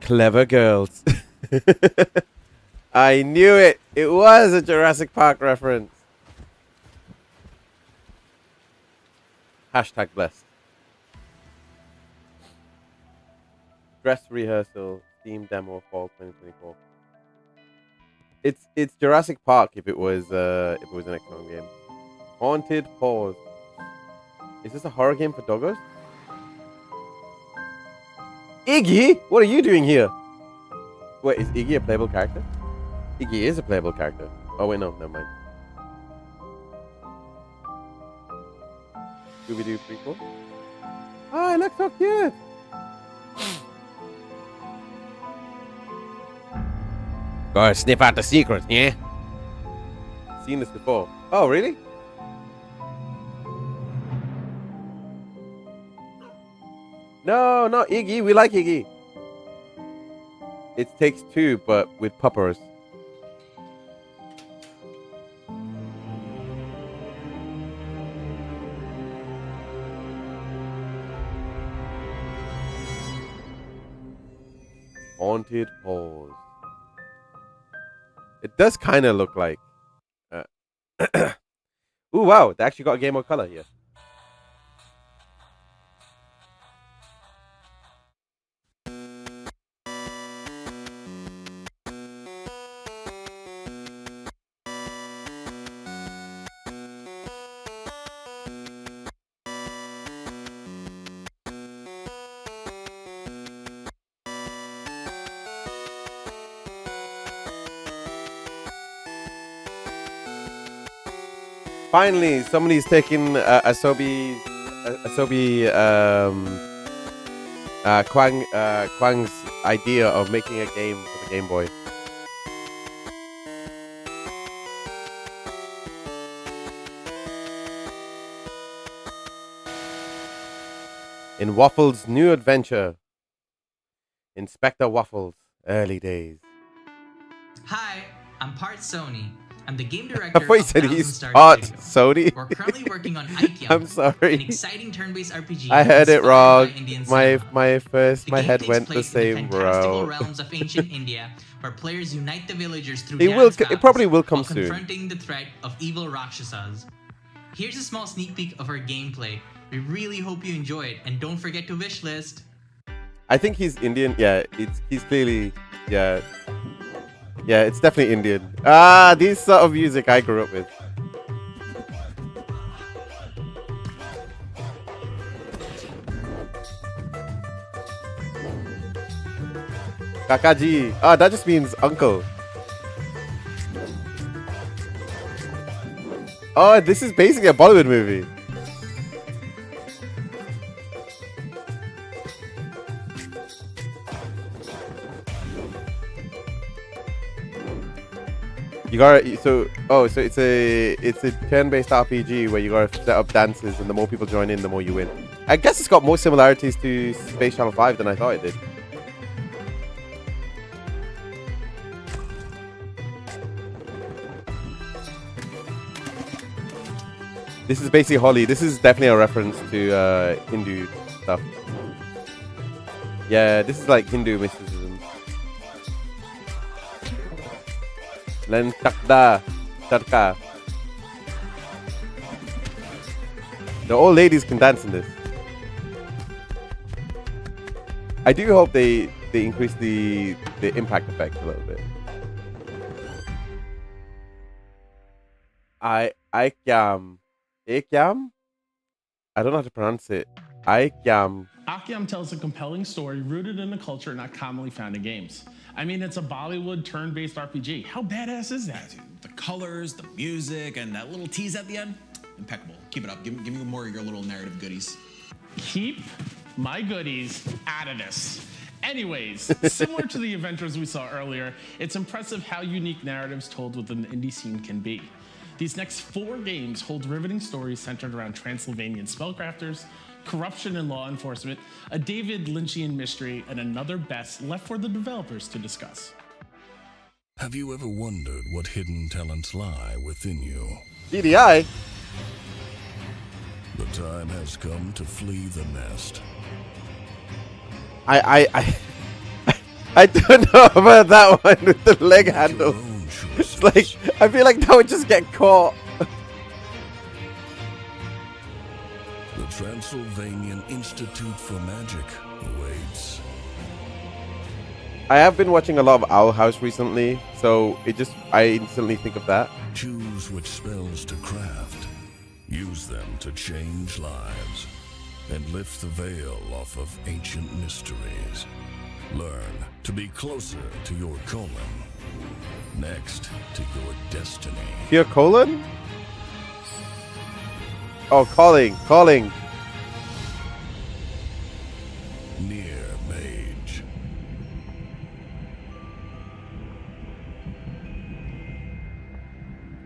Clever girls. I knew it. It was a Jurassic Park reference. Hashtag blessed. Dress rehearsal, Steam demo, fall 2024. It's Jurassic Park if it was an XCOM game. Haunted Pause. Is this a horror game for doggos? Iggy, what are you doing here? Wait, is Iggy a playable character? Iggy is a playable character. Oh wait, no, never mind. Scooby-Doo prequel. Oh, it looks so cute. Gotta sniff out the secrets, yeah? Seen this before. Oh, really? No, not Iggy. We like Iggy. It takes two, but with puppers. Haunted Pause. It does kind of look like. Ooh, wow! They actually got a Game of Color here. Finally, somebody's taking Asobi Kwang's idea of making a game for the Game Boy. In Waffles' new adventure, Inspector Waffles, early days. Hi, I'm part Sony. I'm the game director I thought you of said Thousand he's Star part Studio. Sony. We're currently working on Ikeum, I'm sorry. an exciting turn-based RPG. I heard it inspired wrong. by Indian My cinema. The game head takes went the place in same fantastical route. realms of ancient India, where players unite the villagers through It probably will come while soon. confronting the threat of evil Rakshasas. Here's a small sneak peek of our gameplay. We really hope you enjoy it, and don't forget to wishlist. I think he's Indian. Yeah, he's clearly Yeah, it's definitely Indian. Ah, these sort of music I grew up with. Kakaji. Ah, that just means uncle. Oh, this is basically a Bollywood movie. You gotta so it's a turn-based RPG where you gotta set up dances, and the more people join in, the more you win. I guess it's got more similarities to Space Channel 5 than I thought it did. This is basically Holi. This is definitely a reference to Hindu stuff. Yeah, this is like Hindu mysticism. Len Takda Tarka. The old ladies can dance in this. I do hope they increase the impact effect a little bit. Ikeum. I don't know how to pronounce it. Ikeum. Ikeum tells a compelling story rooted in a culture not commonly found in games. I mean, it's a Bollywood turn-based RPG. How badass is that? The colors, the music, and that little tease at the end, impeccable. Keep it up. Give me more of your little narrative goodies. Keep my goodies out of this. Anyways, similar to the adventures we saw earlier, it's impressive how unique narratives told within the indie scene can be. These next 4 games hold riveting stories centered around Transylvanian spellcrafters, corruption in law enforcement, a David Lynchian mystery, and another best left for the developers to discuss. Have you ever wondered what hidden talents lie within you? DDI? The time has come to flee the nest. I don't know about that one with the leg handle. It's like, I feel like that would just get caught. The Transylvanian Institute for Magic awaits. I have been watching a lot of Owl House recently, so I instantly think of that. Choose which spells to craft. Use them to change lives. And lift the veil off of ancient mysteries. Learn to be closer to your colon. Next to your destiny. Your colon? Oh, calling. Near Mage.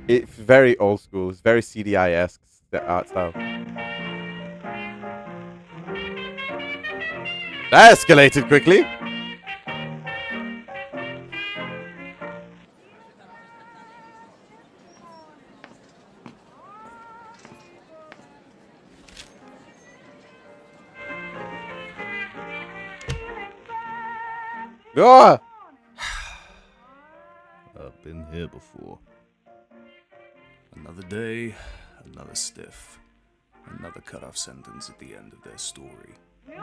It's very old school. It's very CDI-esque, the art style. That escalated quickly. Ah! I've been here before. Another day, another stiff. Another cut-off sentence at the end of their story. I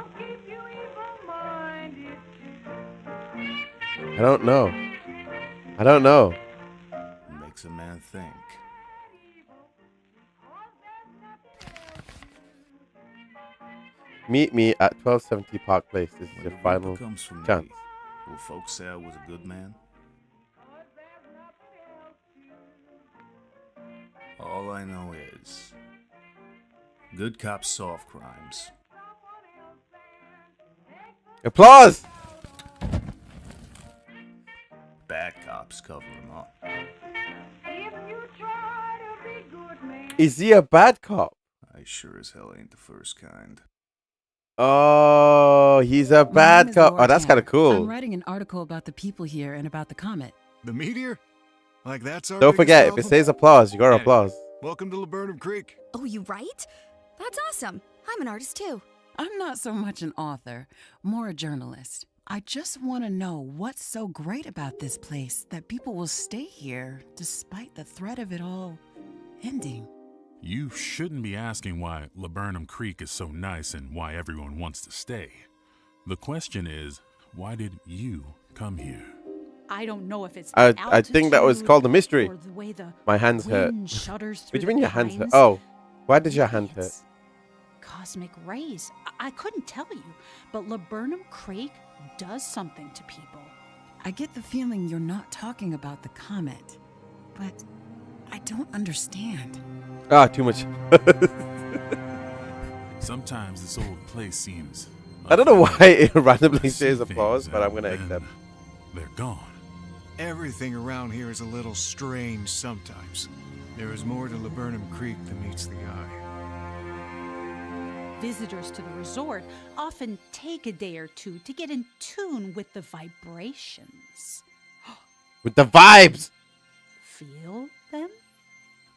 don't know. Makes a man think. Meet me at 1270 Park Place. This is When your the final reaper comes from chance. me, will folks say I was a good man? All I know is, good cops solve crimes. Applause! Bad cops cover them up. Is he a bad cop? I sure as hell ain't the first kind. Oh, he's a My bad name is cop. Laura Oh, that's kind of Tanner. cool. I'm writing an article about the people here and about the comet. The meteor? Like that's our Don't biggest forget, if it problem? says applause, you gotta applause. Welcome to Laburnum Creek. Oh, you write? That's awesome. I'm an artist too. I'm not so much an author, more a journalist. I just want to know what's so great about this place that people will stay here despite the threat of it all ending. You shouldn't be asking why Laburnum Creek is so nice and why everyone wants to stay. The question is, why did you come here? I don't know if it's I think that was called a mystery. or the way the My hands hurt. wind shudders What through do you mean the your hands hurt? pines. Oh, why did your hand hurt? Cosmic rays. I couldn't tell you, but Laburnum Creek does something to people. I get the feeling you're not talking about the comet, but I don't understand. Ah, too much. Sometimes this old place seems I don't know why it randomly I see says applause, things but I'm and gonna then accept. They're gone. Everything around here is a little strange sometimes. There is more to Laburnum Creek than meets the eye. Visitors to the resort often take a day or two to get in tune with the vibrations. With the vibes. Feel them?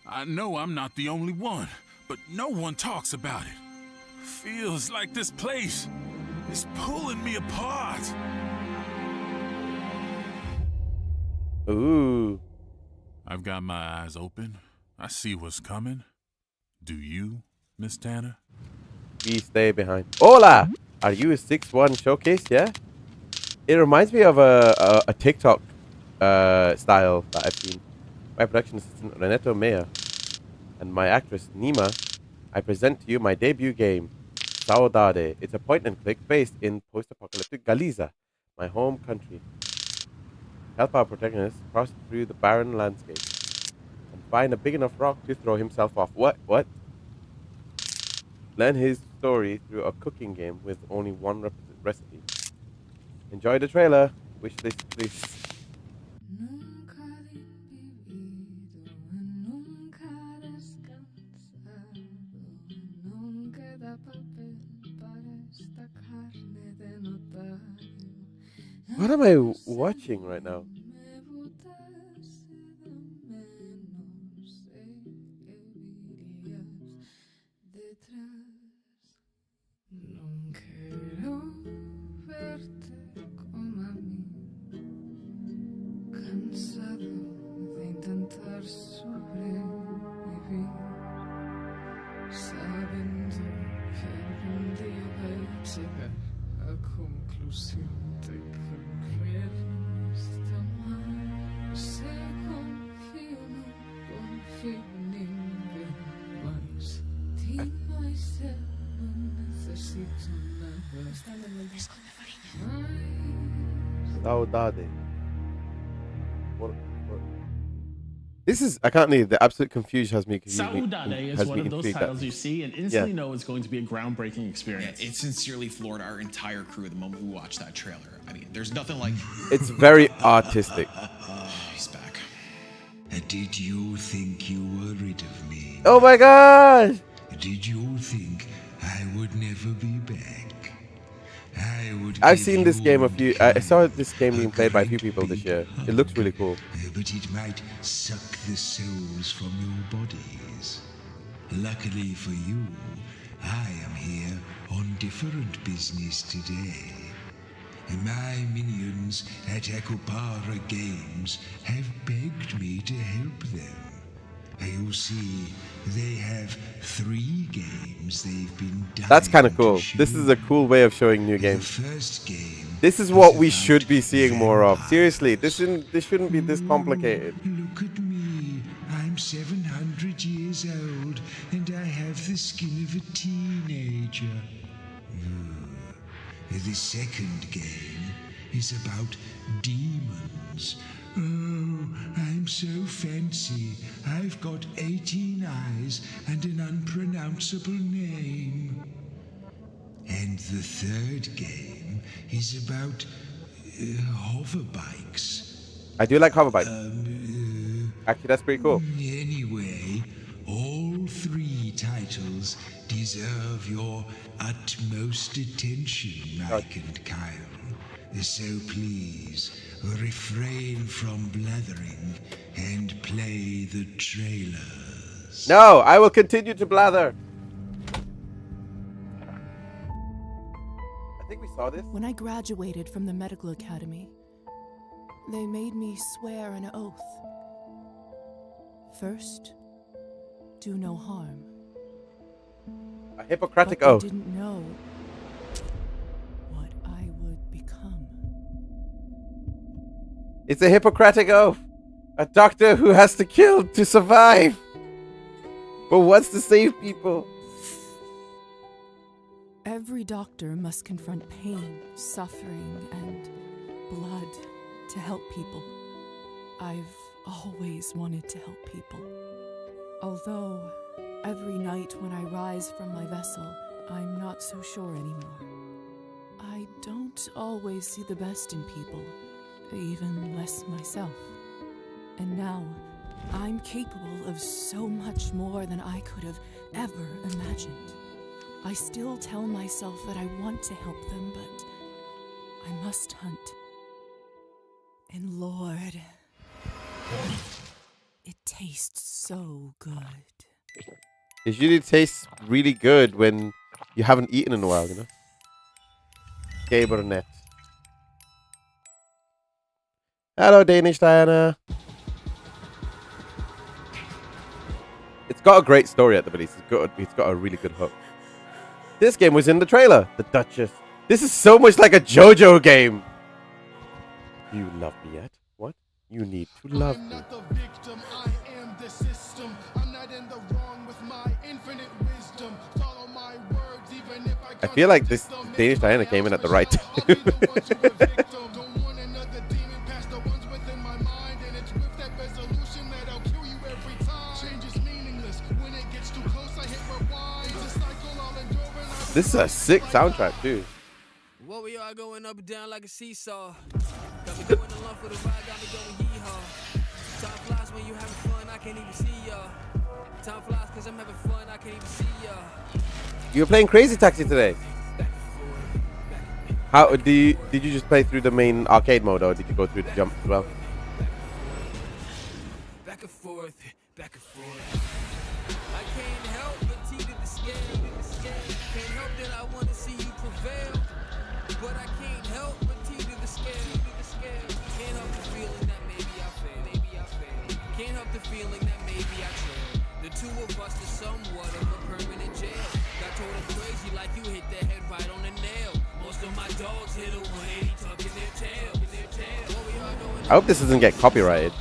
I know I'm not the only one, but no one talks about it. Feels like this place is pulling me apart. Ooh. I've got my eyes open. I see what's coming. Do you, Miss Tanner? We stay behind. Hola! Are you a 6-1 showcase? Yeah? It reminds me of a TikTok style that I've seen. My production assistant Renato Mea and my actress Nima, I present to you my debut game, Saudade. It's a point-and-click based in post-apocalyptic Galiza, my home country. Help our protagonist cross through the barren landscape and find a big enough rock to throw himself off. What? Learn his story through a cooking game with only one recipe. Enjoy the trailer. Wishlist, please. What am I watching right now? Saudade. What? This is, I can't believe the absolute confusion has me. Saudade is one of those titles you see and instantly know it's going to be a groundbreaking experience. Yeah, it sincerely floored our entire crew the moment we watched that trailer. I mean, there's nothing like... It's very artistic. He's back. Did you think you were rid of me? Oh my god! Did you think I would never be back? I've seen this game I saw this game being played by a few people this year. It looks really cool. But it might suck the souls from your bodies. Luckily for you, I am here on different business today. My minions at Ekopara Games have begged me to help them. You see, they have 3 games they've been dying. That's kind of cool. This is a cool way of showing new games. The first game. This is what we should be seeing more of. Seriously, this shouldn't be this complicated. Look at me. I'm 700 years old, and I have the skin of a teenager. The second game is about demons. Oh, I'm so fancy. I've got 18 eyes and an unpronounceable name. And the third game is about hover bikes. I do like hover bikes. Actually, that's pretty cool. Anyway, all 3 titles deserve your utmost attention, Mike and Kyle. So please, refrain from blathering and play the trailers. No, I will continue to blather. I think we saw this. When I graduated from the medical academy, they made me swear an oath. First, do no harm. A Hippocratic but oath. I didn't know what I would become. It's a Hippocratic oath. A doctor who has to kill to survive, but wants to save people. Every doctor must confront pain, suffering, and blood to help people. I've always wanted to help people. Although, every night when I rise from my vessel, I'm not so sure anymore. I don't always see the best in people, even less myself. And now, I'm capable of so much more than I could have ever imagined. I still tell myself that I want to help them, but I must hunt. And Lord, it tastes so good. It usually tastes really good when you haven't eaten in a while, you know? Gabernet. Hello, Danish Diana. It's got a great story at the base. It's got a really good hook. This game was in the trailer. The Duchess. This is so much like a JoJo game. Do you love me yet? What? You need to love me. I feel like this Danish Diana came in at the right time. This is a sick soundtrack too. What we are going up and down like a seesaw. Got me going along for the ride, got me going yeehaw. Time flies when you having fun, I can't even see y'all. Time flies cause I'm having fun, I can't even see y'all. You were playing Crazy Taxi today. How did you just play through the main arcade mode, or did you go through the jump as well? Back and forth, back and forth. I can't help but teeter the scale. Can't help that I want to see you prevail, but I can't help but teeter the scale. Can't help the feeling that maybe I fail. Can't help the feeling that maybe I trail. The two of us is somewhat of a permanent jail. Got told I'm crazy pussy like you hit the head right on the nail. Most of my dogs hit a 180 tucking their tail. What we all doing? I hope this doesn't get copyrighted.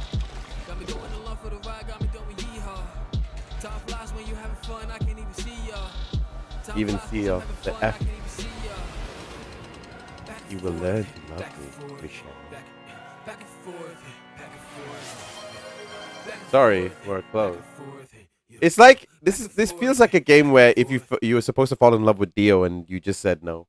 Got me going along for the ride, got me going yeehaw. Time flies when you having fun, I can't even see y'all. Even see the F. You will learn to love me, Michelle. Back and forth, back and forth. Sorry, we're close. It's like this feels like a game where if you were supposed to fall in love with Dio and you just said no.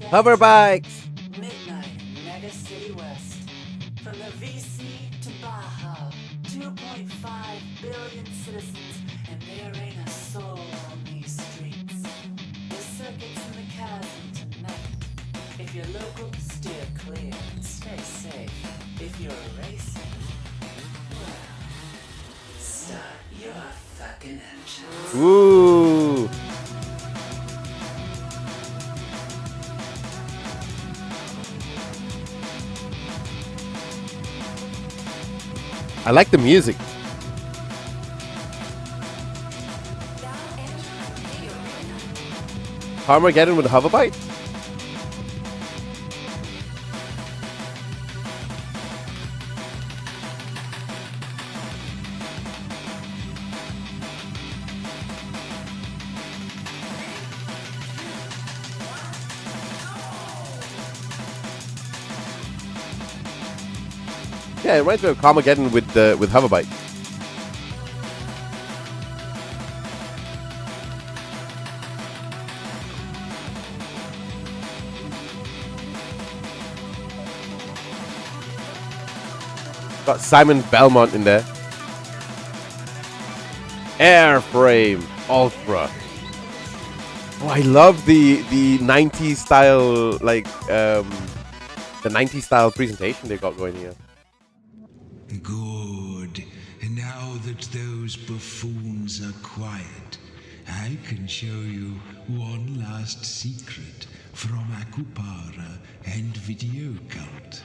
Hover bikes. Midnight, Mega City West. From the VC to Baja, 2.5 billion citizens, and there ain't a soul on these streets. The circuits in the chasm tonight. If you're local, steer clear and stay safe. If you're a racer, well, start your fucking engines. Ooh. I like the music. Armageddon with Hoverbite? Yeah, it reminds me of Armageddon with Hoverbite. Got Simon Belmont in there. Airframe Ultra. Oh, I love the 90s style, like the 90s style presentation they got going here. Good. And now that those buffoons are quiet, I can show you one last secret from Akupara and Video Cult.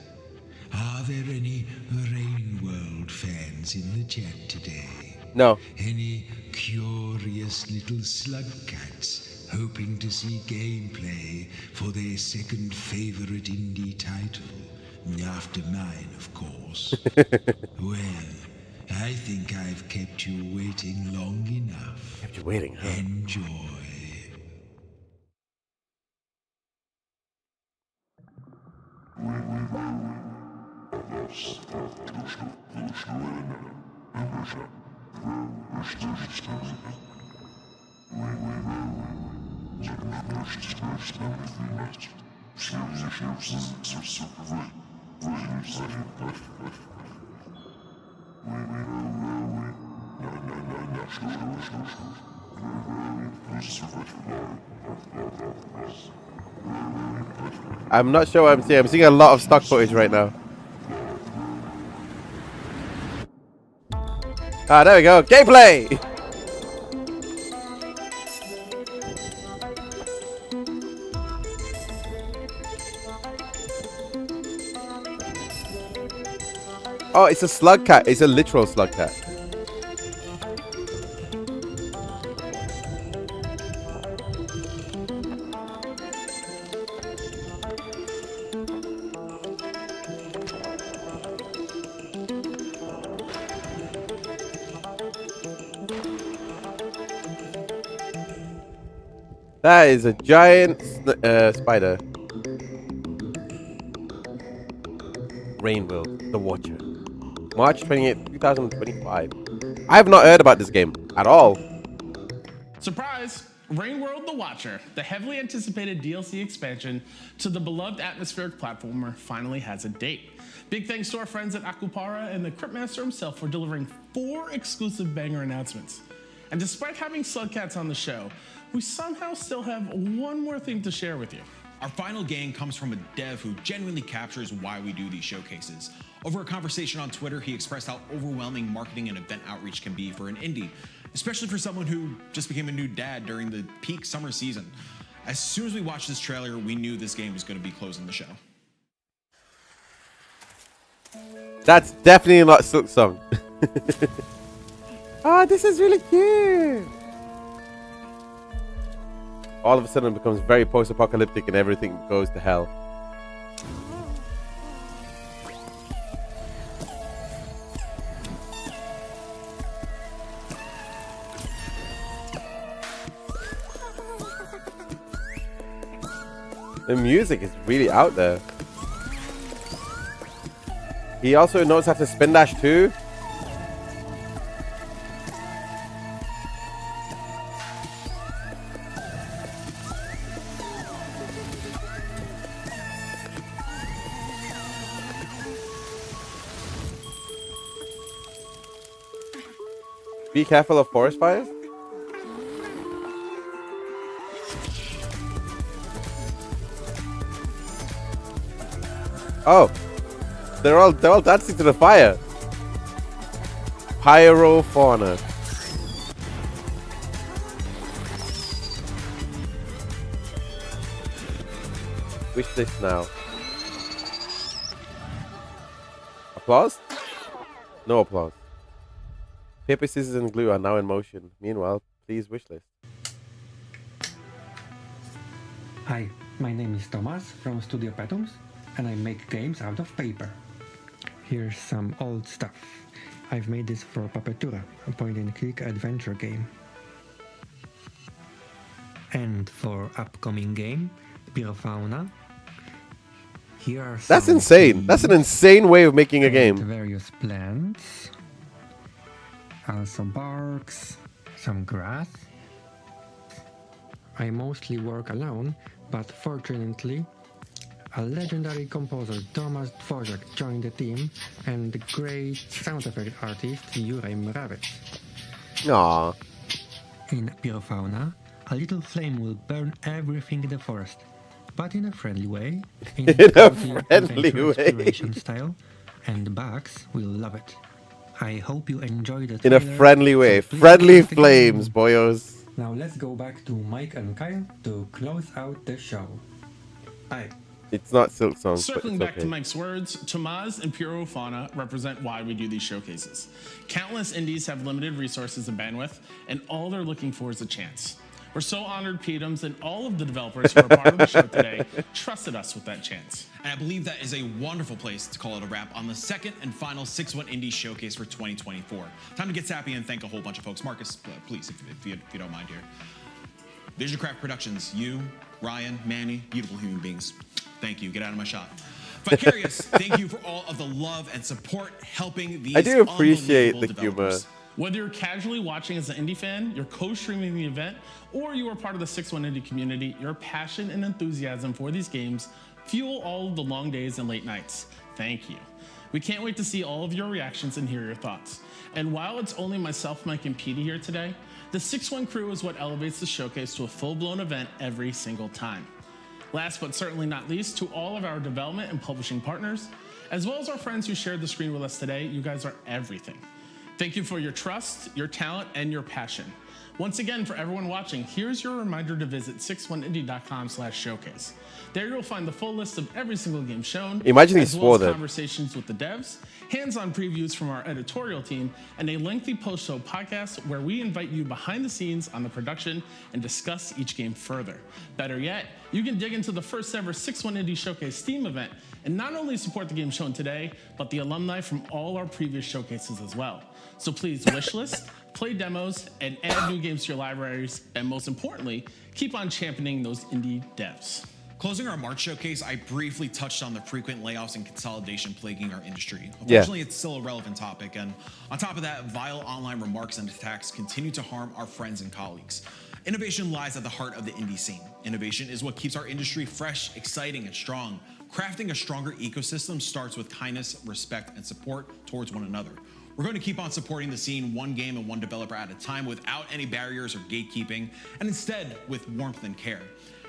Are there any Rain World fans in the chat today? No. Any curious little slug cats hoping to see gameplay for their second favorite indie title? After mine, of course. Well, I think I've kept you waiting long enough. Kept you waiting, huh? Enjoy. I'm not sure what I'm seeing. I'm seeing a lot of stock footage right now. Ah, there we go. Gameplay! Oh, it's a slug cat. It's a literal slug cat. That is a giant spider. Rainbow, the Watcher. March 28th, 2025. I have not heard about this game at all. Surprise! Rain World the Watcher, the heavily anticipated DLC expansion to the beloved atmospheric platformer, finally has a date. Big thanks to our friends at Akupara and the Cryptmaster himself for delivering 4 exclusive banger announcements. And despite having Slugcats on the show, we somehow still have one more thing to share with you. Our final gang comes from a dev who genuinely captures why we do these showcases. Over a conversation on Twitter, he expressed how overwhelming marketing and event outreach can be for an indie, especially for someone who just became a new dad during the peak summer season. As soon as we watched this trailer, we knew this game was going to be closing the show. That's definitely not Silk Song. Oh, this is really cute. All of a sudden it becomes very post-apocalyptic and everything goes to hell. The music is really out there. He also knows how to spin dash too. Be careful of forest fires. Oh, they're all dancing to the fire. Pyrofauna. Wish this now. Applause? No applause. Paper, scissors, and glue are now in motion. Meanwhile, please wish list. Hi, my name is Thomas from Studio Petums, and I make games out of paper. Here's some old stuff. I've made this for Papetura, a point-and-click adventure game. And for upcoming game, Pyrofauna. Here are some That's insane. That's an insane way of making a game. various plants. Some barks, some grass. I mostly work alone, but fortunately, a legendary composer Thomas Dvorak joined the team, and the great sound effect artist Juraj Moravec. Aww. In Pyrofauna, a little flame will burn everything in the forest, but in a friendly way, in a cozy friendly adventure way. exploration style, and bugs will love it. I hope you enjoy the In a trailer, friendly way. so please Friendly watch the game. flames, boyos. Now let's go back to Mike and Kyle to close out the show. Bye. It's not Silk Song, but Circling it's back okay. to Mike's words, Tomaz and Pyrofauna represent why we do these showcases. Countless indies have limited resources and bandwidth, and all they're looking for is a chance. We're so honored Petums and all of the developers who are part of the show today trusted us with that chance. And I believe that is a wonderful place to call it a wrap on the second and final 6-1 Indie Showcase for 2024. Time to get sappy and thank a whole bunch of folks. Marcus, please, if you don't mind here. Visioncraft Productions, you, Ryan, Manny, beautiful human beings. Thank you. Get out of my shot. Vicarious, thank you for all of the love and support helping these I do appreciate the unbelievable humor. developers. Whether you're casually watching as an indie fan, you're co-streaming the event, or you are part of the 6-1 Indie community, your passion and enthusiasm for these games fuel all of the long days and late nights. Thank you. We can't wait to see all of your reactions and hear your thoughts. And while it's only myself, Mike, and Petey here today, the 6-1 crew is what elevates the showcase to a full-blown event every single time. Last but certainly not least, to all of our development and publishing partners, as well as our friends who shared the screen with us today, you guys are everything. Thank you for your trust, your talent, and your passion. Once again, for everyone watching, here's your reminder to visit 61indie.com/showcase. There you'll find the full list of every single game shown, Imagine he as well swore as that. conversations with the devs, hands-on previews from our editorial team, and a lengthy post-show podcast where we invite you behind the scenes on the production and discuss each game further. Better yet, you can dig into the first ever 6-1 Indie Showcase Steam event and not only support the game shown today, but the alumni from all our previous showcases as well. So please wishlist, play demos, and add new games to your libraries, and most importantly, keep on championing those indie devs. Closing our March showcase, I briefly touched on the frequent layoffs and consolidation plaguing our industry. Yeah. Unfortunately, it's still a relevant topic, and on top of that, vile online remarks and attacks continue to harm our friends and colleagues. Innovation lies at the heart of the indie scene. Innovation is what keeps our industry fresh, exciting, and strong. Crafting a stronger ecosystem starts with kindness, respect, and support towards one another. We're going to keep on supporting the scene one game and one developer at a time without any barriers or gatekeeping, and instead with warmth and care.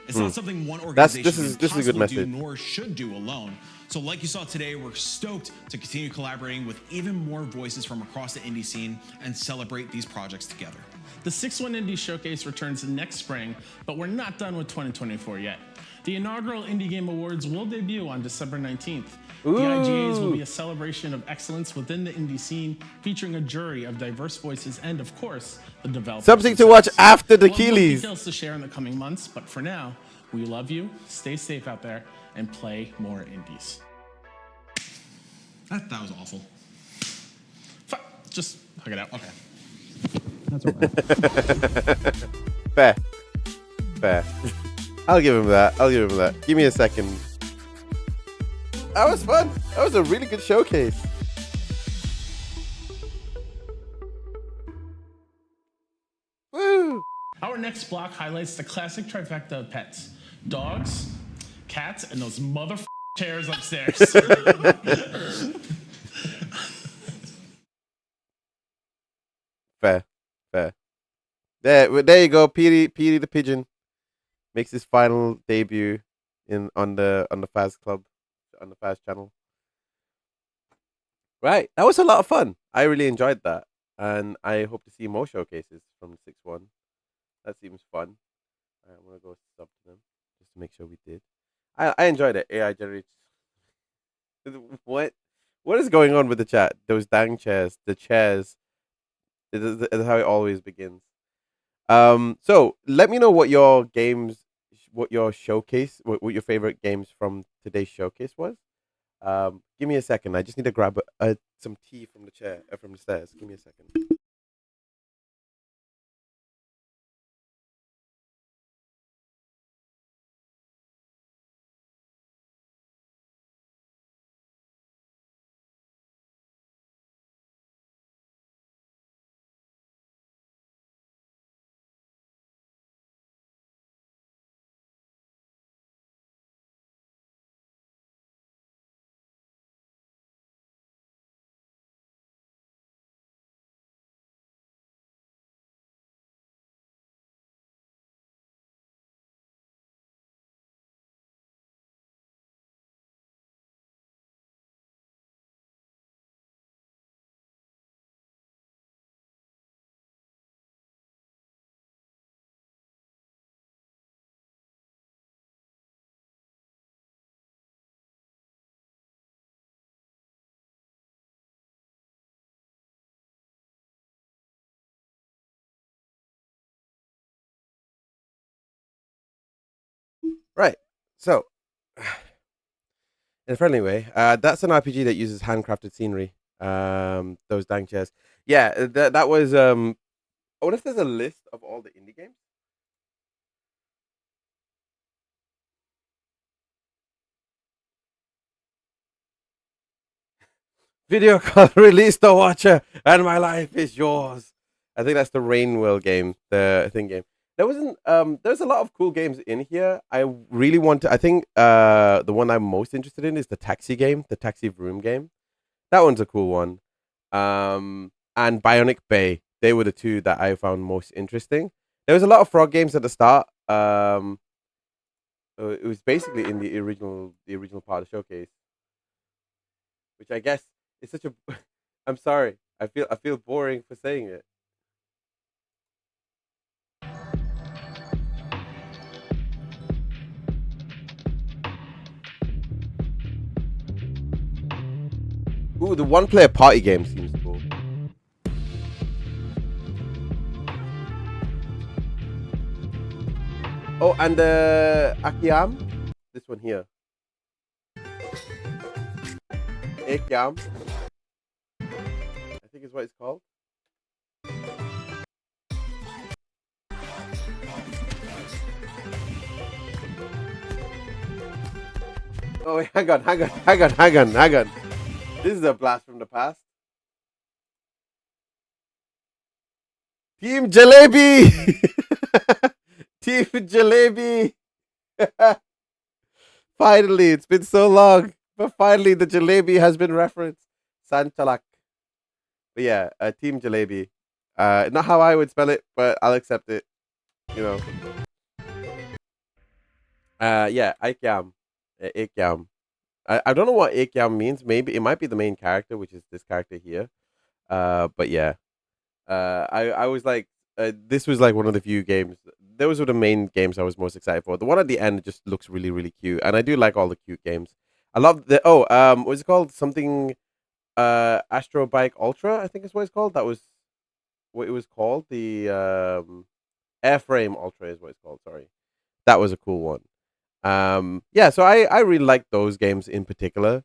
It's not something one organization This is a good can possibly message. do nor should do alone. So like you saw today, we're stoked to continue collaborating with even more voices from across the indie scene and celebrate these projects together. The 6-1 Indie Showcase returns next spring, but we're not done with 2024 yet. The inaugural Indie Game Awards will debut on December 19th. The IGAs will be a celebration of excellence within the indie scene, featuring a jury of diverse voices and, of course, the developers. Something to watch after the We'll have more Keeleys. details to share in the coming months, but for now, we love you, stay safe out there, and play more indies. That was awful. Just hug it out. Okay. That's all right. Fair. Fair. I'll give him that. I'll give him that. Give me a second. That was fun. That was a really good showcase. Woo! Our next block highlights the classic trifecta of pets: dogs, cats, and those mother chairs upstairs. Fair. Fair. There you go. Petey the pigeon makes his final debut on the Faz Club, on the Faz channel. Right, that was a lot of fun. I really enjoyed that, and I hope to see more showcases from the 6-1. That seems fun. I'm gonna go sub to them just to make sure we did. I enjoyed it. AI generates. What is going on with the chat? Those dang chairs, the chairs. It's how it always begins. So let me know what your games, what your showcase, what your favorite games from today's showcase was. Give me a second. I just need to grab some tea from the stairs. Give me a second. Right. So, in a friendly way, that's an RPG that uses handcrafted scenery. Those dang chairs. Yeah, that was. I wonder if there's a list of all the indie games. Video call release the Watcher, and my life is yours. I think that's the Rainwell game, the thing game. There wasn't. There's a lot of cool games in here. I really want to. I think the one I'm most interested in is the taxi game, the Taxi Vroom game. That one's a cool one. And Bionic Bay. They were the two that I found most interesting. There was a lot of frog games at the start. It was basically in the original part of the showcase, which I guess is such a. I'm sorry. I feel boring for saying it. Ooh, the one-player party game seems cool. Oh, and the Akiam, this one here. Akiam, I think is what it's called. Oh, wait, hang on. This is a blast from the past. Team Jalebi! Team Jalebi! Finally, it's been so long. But finally, the Jalebi has been referenced. Sanchalak. But yeah, Team Jalebi. Not how I would spell it, but I'll accept it. You know. Yeah, Aikyam. Aikyam. I don't know what Aikyam means. Maybe it might be the main character, which is this character here. But yeah. I was like, this was like one of the few games. Those were the main games I was most excited for. The one at the end just looks really, really cute. And I do like all the cute games. I love the what's it called? Something Astro Bike Ultra, I think is what it's called. That was what it was called. The Airframe Ultra is what it's called. Sorry, that was a cool one. Yeah, so I really like those games in particular.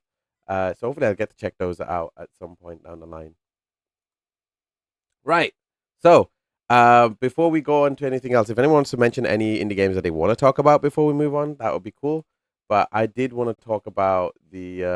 So hopefully I'll get to check those out at some point down the line. Right. So before we go on to anything else, if anyone wants to mention any indie games that they want to talk about before we move on, that would be cool. But I did want to talk about the